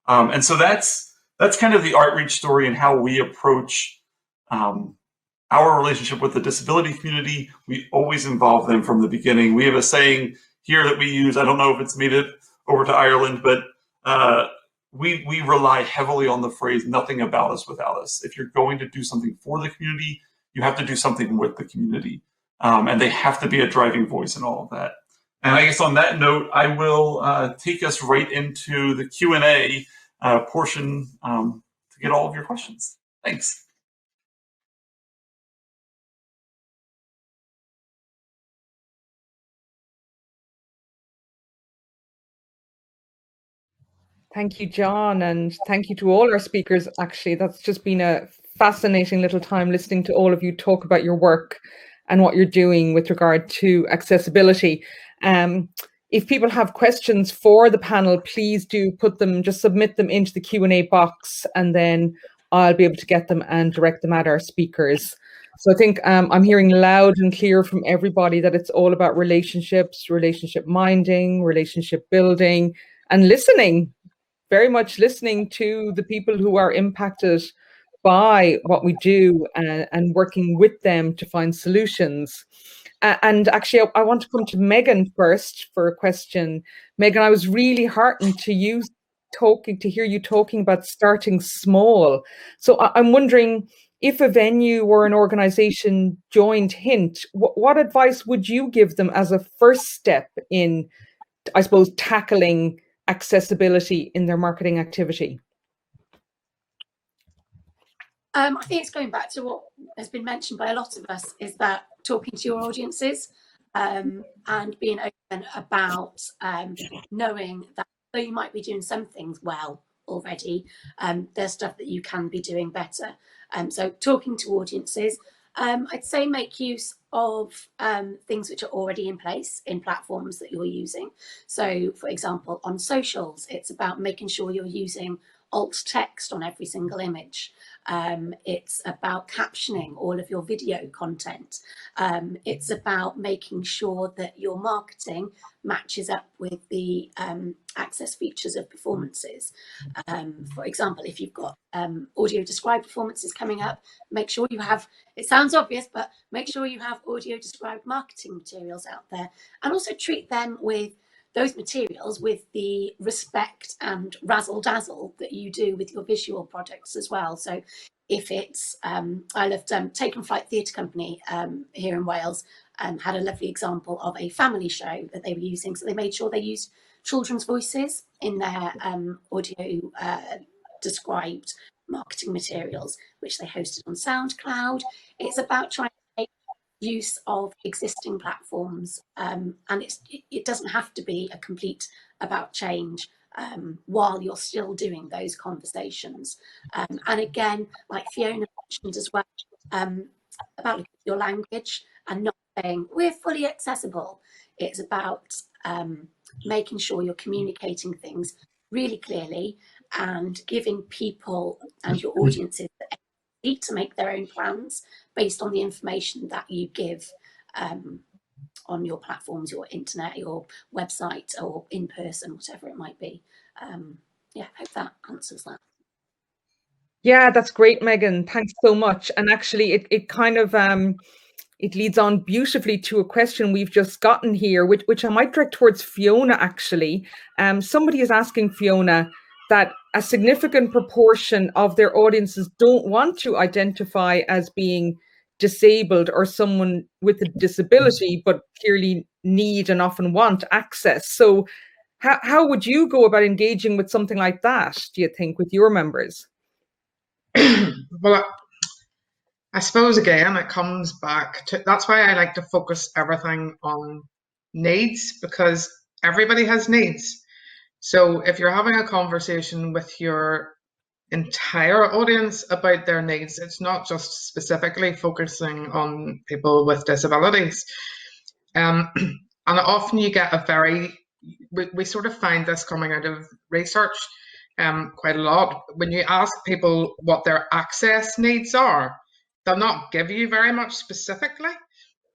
And so that's kind of the outreach story and how we approach our relationship with the disability community. We always involve them from the beginning. We have a saying here that we use. I don't know if it's made it over to Ireland, but we rely heavily on the phrase, nothing about us without us. If you're going to do something for the community, you have to do something with the community. And they have to be a driving voice in all of that. And I guess on that note, I will take us right into the Q&A portion to get all of your questions. Thanks. Thank you, John, and thank you to all our speakers. Actually, that's just been a fascinating little time listening to all of you talk about your work and what you're doing with regard to accessibility. If people have questions for the panel, please do just submit them into the Q&A box, and then I'll be able to get them and direct them at our speakers. So I think I'm hearing loud and clear from everybody that it's all about relationships, relationship minding, relationship building, and listening. Very much listening to the people who are impacted by what we do and working with them to find solutions. And actually, I want to come to Megan first for a question. Megan, I was really heartened to hear you talking about starting small. So I'm wondering, if a venue or an organization joined Hynt, what advice would you give them as a first step in, I suppose, tackling accessibility in their marketing activity? I think it's going back to what has been mentioned by a lot of us, is that talking to your audiences and being open about knowing that though you might be doing some things well already, there's stuff that you can be doing better. So talking to audiences, I'd say make use of things which are already in place in platforms that you're using. So, for example, on socials, it's about making sure you're using alt text on every single image. It's about captioning all of your video content. It's about making sure that your marketing matches up with the access features of performances. For example, if you've got audio described performances coming up, make sure you have, it sounds obvious, but make sure you have audio described marketing materials out there, and also treat them with those materials with the respect and razzle dazzle that you do with your visual products as well. So if it's, I loved Taken Flight Theatre Company here in Wales, had a lovely example of a family show that they were using. So they made sure they used children's voices in their audio described marketing materials, which they hosted on SoundCloud. It's about trying to make use of existing platforms, and it doesn't have to be a complete about change while you're still doing those conversations. And again, like Fiona mentioned as well, about your language and not saying we're fully accessible. It's about making sure you're communicating things really clearly and giving people and your audiences the ability to make their own plans based on the information that you give on your platforms, your internet, your website, or in person, whatever it might be. Yeah, I hope that answers that. Yeah, that's great, Megan. Thanks so much. And actually, it kind of it leads on beautifully to a question we've just gotten here, which I might direct towards Fiona. Actually, somebody is asking Fiona that a significant proportion of their audiences don't want to identify as being disabled or someone with a disability, but clearly need and often want access. So, how would you go about engaging with something like that, do you think, with your members? Well, I suppose again it comes back to, that's why I like to focus everything on needs, because everybody has needs. So if you're having a conversation with your entire audience about their needs, it's not just specifically focusing on people with disabilities. And often you get a very, we sort of find this coming out of research quite a lot. When you ask people what their access needs are, they'll not give you very much specifically.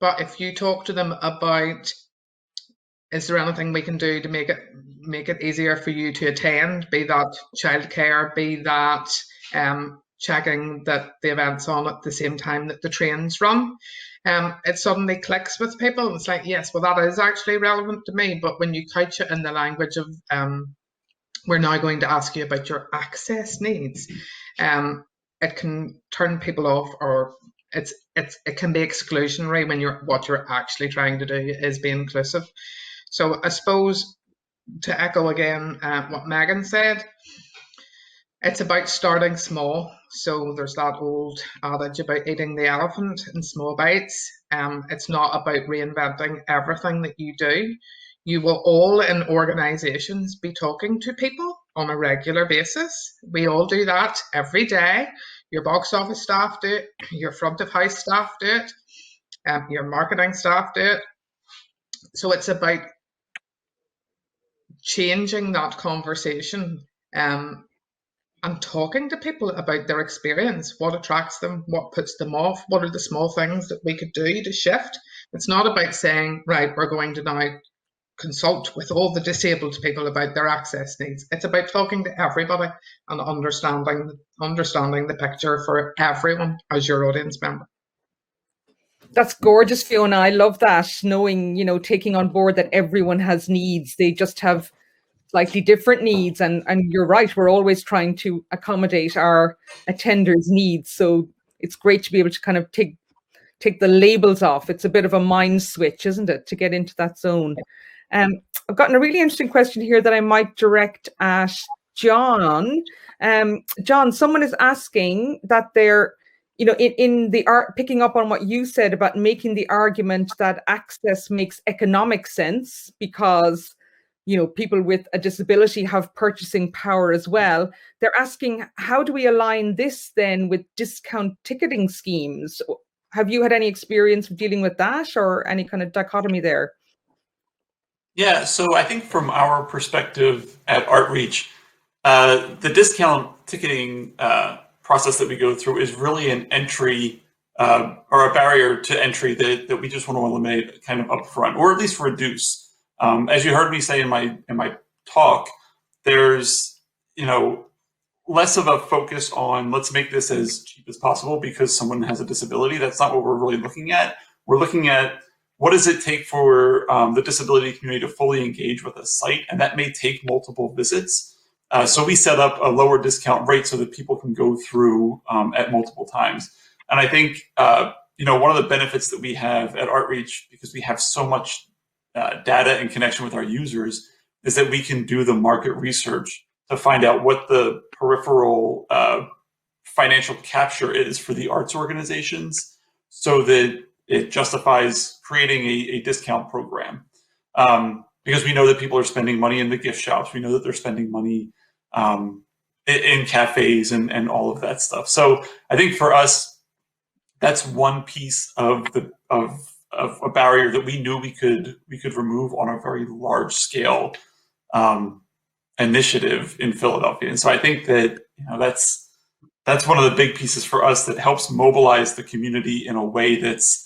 But if you talk to them about, is there anything we can do to make it easier for you to attend, be that childcare, be that checking that the event's on at the same time that the trains run, it suddenly clicks with people. It's like, yes, well, that is actually relevant to me. But when you couch it in the language of, we're now going to ask you about your access needs, it can turn people off, or it can be exclusionary when what you're actually trying to do is be inclusive. So I suppose, to echo again what Megan said, it's about starting small. So there's that old adage about eating the elephant in small bites. It's not about reinventing everything that you do. You will all in organizations be talking to people on a regular basis. We all do that every day. Your box office staff do it, your front of house staff do it, your marketing staff do it. So it's about changing that conversation and talking to people about their experience, what attracts them, what puts them off, what are the small things that we could do to shift. It's not about saying, right, we're going to now consult with all the disabled people about their access needs. It's about talking to everybody and understanding the picture for everyone as your audience member. That's gorgeous, Fiona. I love that, knowing, taking on board that everyone has needs. They just have slightly different needs. And you're right, we're always trying to accommodate our attenders' needs. So it's great to be able to kind of take the labels off. It's a bit of a mind switch, isn't it, to get into that zone? I've gotten a really interesting question here that I might direct at John. John, someone is asking that they're, in the art, picking up on what you said about making the argument that access makes economic sense because, people with a disability have purchasing power as well. They're asking, how do we align this then with discount ticketing schemes? Have you had any experience dealing with that, or any kind of dichotomy there? Yeah, so I think from our perspective at Artreach, the discount ticketing process that we go through is really an entry or a barrier to entry that we just want to eliminate kind of upfront, or at least reduce. As you heard me say in my talk, there's less of a focus on let's make this as cheap as possible because someone has a disability. That's not what we're really looking at. We're looking at what does it take for the disability community to fully engage with a site, and that may take multiple visits. So we set up a lower discount rate so that people can go through at multiple times. And I think one of the benefits that we have at Artreach, because we have so much data in connection with our users, is that we can do the market research to find out what the peripheral financial capture is for the arts organizations, so that it justifies creating a discount program. Because we know that people are spending money in the gift shops. We know that they're spending money in cafes and all of that stuff. So I think for us, that's one piece of a barrier that we knew we could remove on a very large scale initiative in Philadelphia. And so I think that that's one of the big pieces for us that helps mobilize the community in a way that's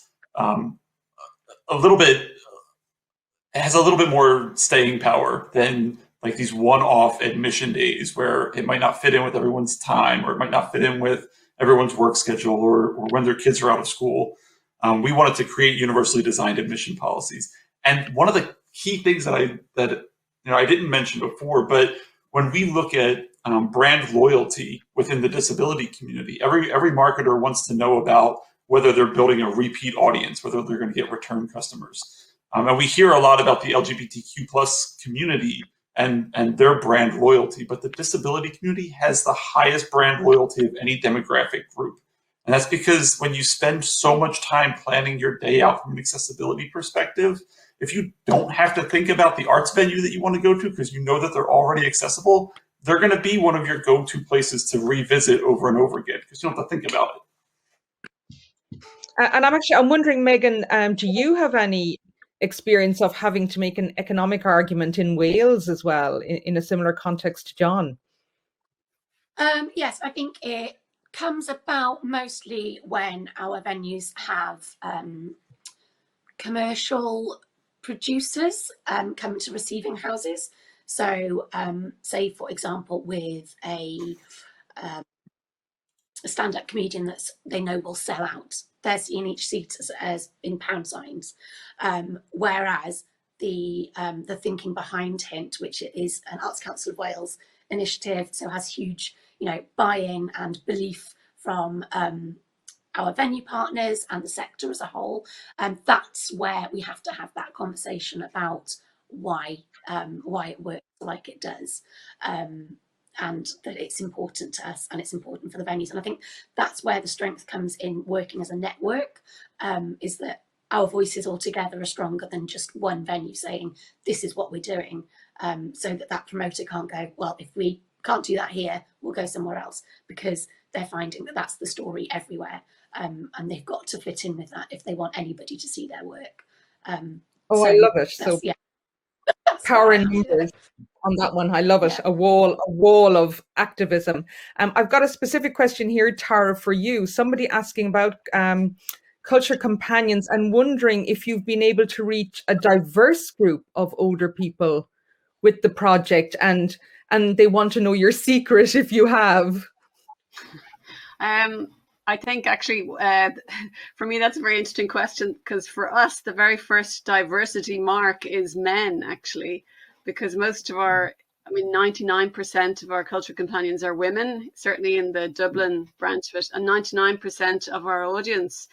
has a little bit more staying power than like these one-off admission days where it might not fit in with everyone's time, or it might not fit in with everyone's work schedule, or when their kids are out of school. We wanted to create universally designed admission policies. And one of the key things that I didn't mention before, but when we look at brand loyalty within the disability community, every marketer wants to know about whether they're building a repeat audience, whether they're going to get return customers. And we hear a lot about the LGBTQ plus community and their brand loyalty, but the disability community has the highest brand loyalty of any demographic group. And that's because when you spend so much time planning your day out from an accessibility perspective, if you don't have to think about the arts venue that you want to go to because you know that they're already accessible, they're going to be one of your go-to places to revisit over and over again because you don't have to think about it. And I'm wondering, Megan, do you have any experience of having to make an economic argument in Wales as well, in a similar context to John? Yes, I think it comes about mostly when our venues have commercial producers come to receiving houses. So say, for example, with a stand-up comedian that they know will sell out, they're seeing each seat as in pound signs, whereas the thinking behind Hynt, which is an Arts Council of Wales initiative, so has huge buy-in and belief from our venue partners and the sector as a whole, and that's where we have to have that conversation about why it works like it does, and that it's important to us and it's important for the venues. And I think that's where the strength comes in working as a network, is that our voices all together are stronger than just one venue saying this is what we're doing, so that promoter can't go, well, if we can't do that here, we'll go somewhere else, because they're finding that that's the story everywhere. And they've got to fit in with that if they want anybody to see their work. I love it. So yeah, power in numbers on that one. I love it. Yeah. A wall of activism. I've got a specific question here, Tara, for you. Somebody asking about culture companions and wondering if you've been able to reach a diverse group of older people with the project, and they want to know your secret if you have. I think actually, for me, that's a very interesting question, because for us, the very first diversity mark is men, actually, because most of 99% of our cultural companions are women, certainly in the Dublin branch of it, and 99% of our audience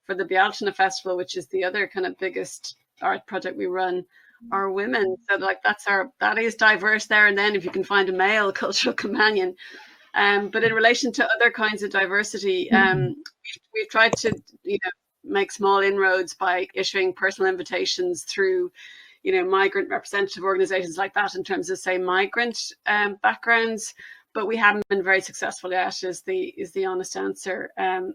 for the Bealtaine Festival, which is the other kind of biggest art project we run, are women. So that is diverse there. And then if you can find a male cultural companion. But in relation to other kinds of diversity, we've tried to make small inroads by issuing personal invitations through migrant representative organizations like that, in terms of, say, migrant backgrounds. but we haven't been very successful yet, is the honest answer.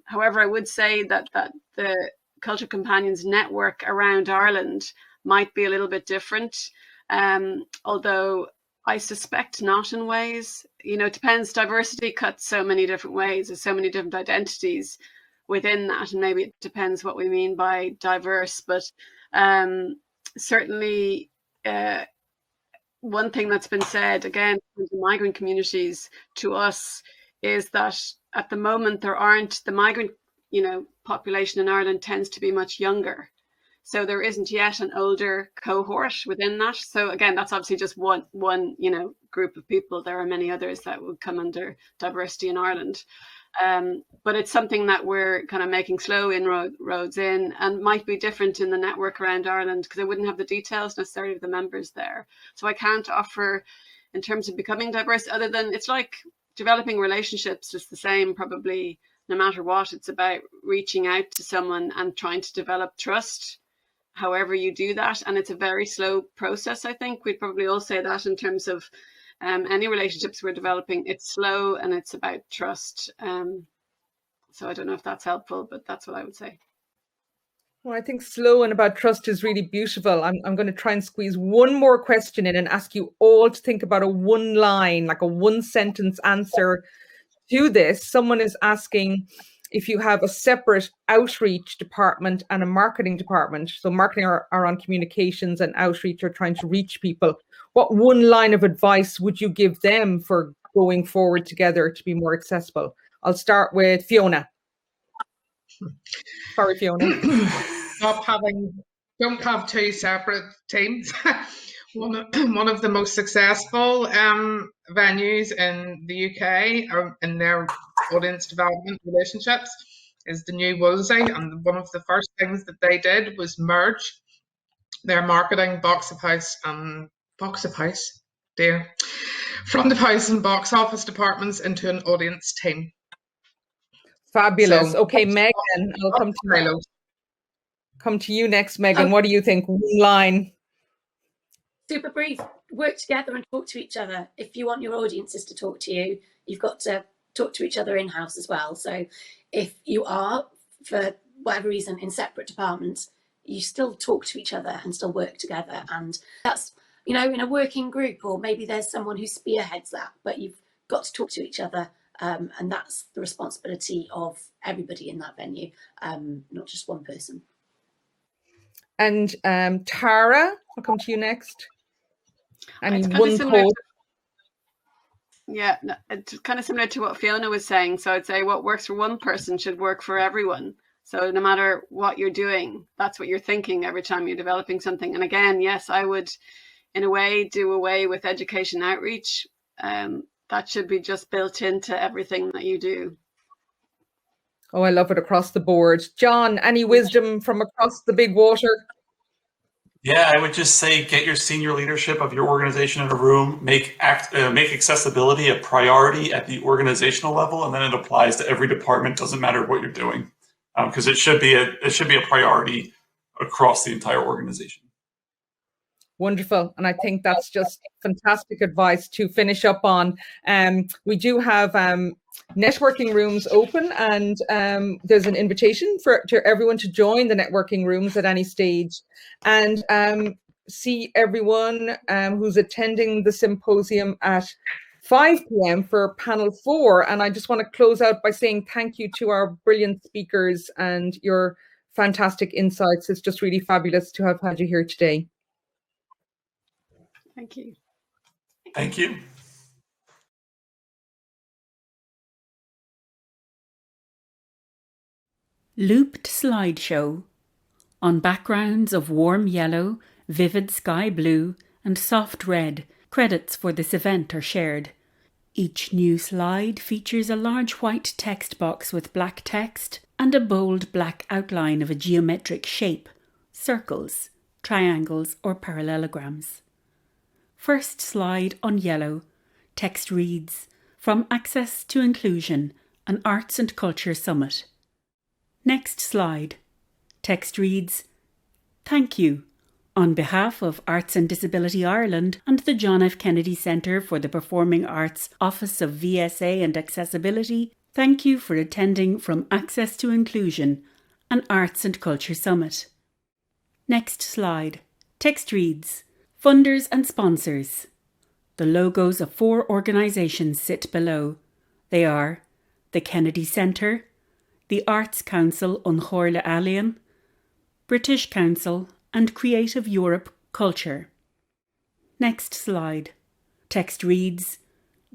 However, I would say that the Cultural Companions network around Ireland might be a little bit different, although I suspect not in ways. It depends. Diversity cuts so many different ways. There's so many different identities within that, and maybe it depends what we mean by diverse. But certainly, one thing that's been said again in the migrant communities to us is that at the moment the migrant population in Ireland tends to be much younger. So there isn't yet an older cohort within that. So again, that's obviously just one group of people. There are many others that would come under diversity in Ireland. But it's something that we're kind of making slow inroads in, and might be different in the network around Ireland, because I wouldn't have the details necessarily of the members there. So I can't offer in terms of becoming diverse, other than it's like developing relationships. It's the same probably no matter what. It's about reaching out to someone and trying to develop trust, however you do that. And it's a very slow process, I think. We'd probably all say that in terms of any relationships we're developing. It's slow and it's about trust. So I don't know if that's helpful, but that's what I would say. Well, I think slow and about trust is really beautiful. I'm going to try and squeeze one more question in and ask you all to think about a one line, like a one sentence answer to this. Someone is asking if you have a separate outreach department and a marketing department. So marketing are on communications and outreach are trying to reach people. What one line of advice would you give them for going forward together to be more accessible? I'll start with Fiona. Sorry, Fiona. Don't have two separate teams. One of the most successful venues in the UK in their audience development relationships is the new Wolsey, and one of the first things that they did was merge their marketing box of house and front of house and box office departments into an audience team. Fabulous. So, okay, Megan, I'll come to you next, Megan. What do you think? One line. Super brief. Work together and talk to each other. If you want your audiences to talk to you, you've got to talk to each other in-house as well. So if you are, for whatever reason, in separate departments, you still talk to each other and still work together. And that's, in a working group, or maybe there's someone who spearheads that, but you've got to talk to each other. And that's the responsibility of everybody in that venue, not just one person. And Tara, I'll come to you next. One quote. Yeah, it's kind of similar to what Fiona was saying. So I'd say what works for one person should work for everyone. So no matter what you're doing, that's what you're thinking every time you're developing something. And again, yes, I would, in a way, do away with education outreach. That should be just built into everything that you do. Oh, I love it across the board. John, any wisdom from across the big water? Yeah, I would just say get your senior leadership of your organization in a room, make accessibility a priority at the organizational level, and then it applies to every department. Doesn't matter what you're doing, because it should be a priority across the entire organization. Wonderful. And I think that's just fantastic advice to finish up on. We do have networking rooms open, and there's an invitation to everyone to join the networking rooms at any stage, and see everyone who's attending the symposium at 5 p.m. for panel 4. And I just want to close out by saying thank you to our brilliant speakers and your fantastic insights. It's just really fabulous to have had you here today. Thank you. Thank you. Looped slideshow. On backgrounds of warm yellow, vivid sky blue, and soft red, credits for this event are shared. Each new slide features a large white text box with black text and a bold black outline of a geometric shape, circles, triangles, or parallelograms. First slide on yellow. Text reads, "From Access to Inclusion, an Arts and Culture Summit." Next slide. Text reads, "Thank you. On behalf of Arts and Disability Ireland and the John F. Kennedy Centre for the Performing Arts Office of VSA and Accessibility, thank you for attending from Access to Inclusion, an Arts and Culture Summit. Next slide. Text reads, Funders and Sponsors. The logos of 4 organisations sit below. They are the Kennedy Centre, the Arts Council An Chomhairle Ealaíon, British Council and Creative Europe Culture. Next slide. Text reads,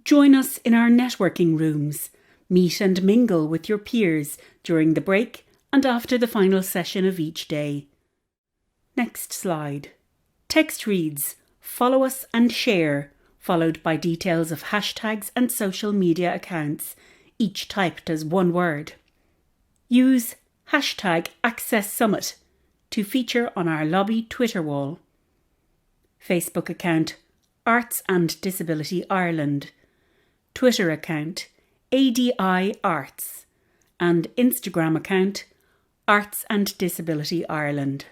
Join us in our networking rooms. Meet and mingle with your peers during the break and after the final session of each day. Next slide. Text reads, Follow us and share, followed by details of hashtags and social media accounts, each typed as one word. Use hashtag #AccessSummit to feature on our lobby Twitter wall. Facebook account Arts and Disability Ireland, Twitter account ADI Arts, and Instagram account Arts and Disability Ireland.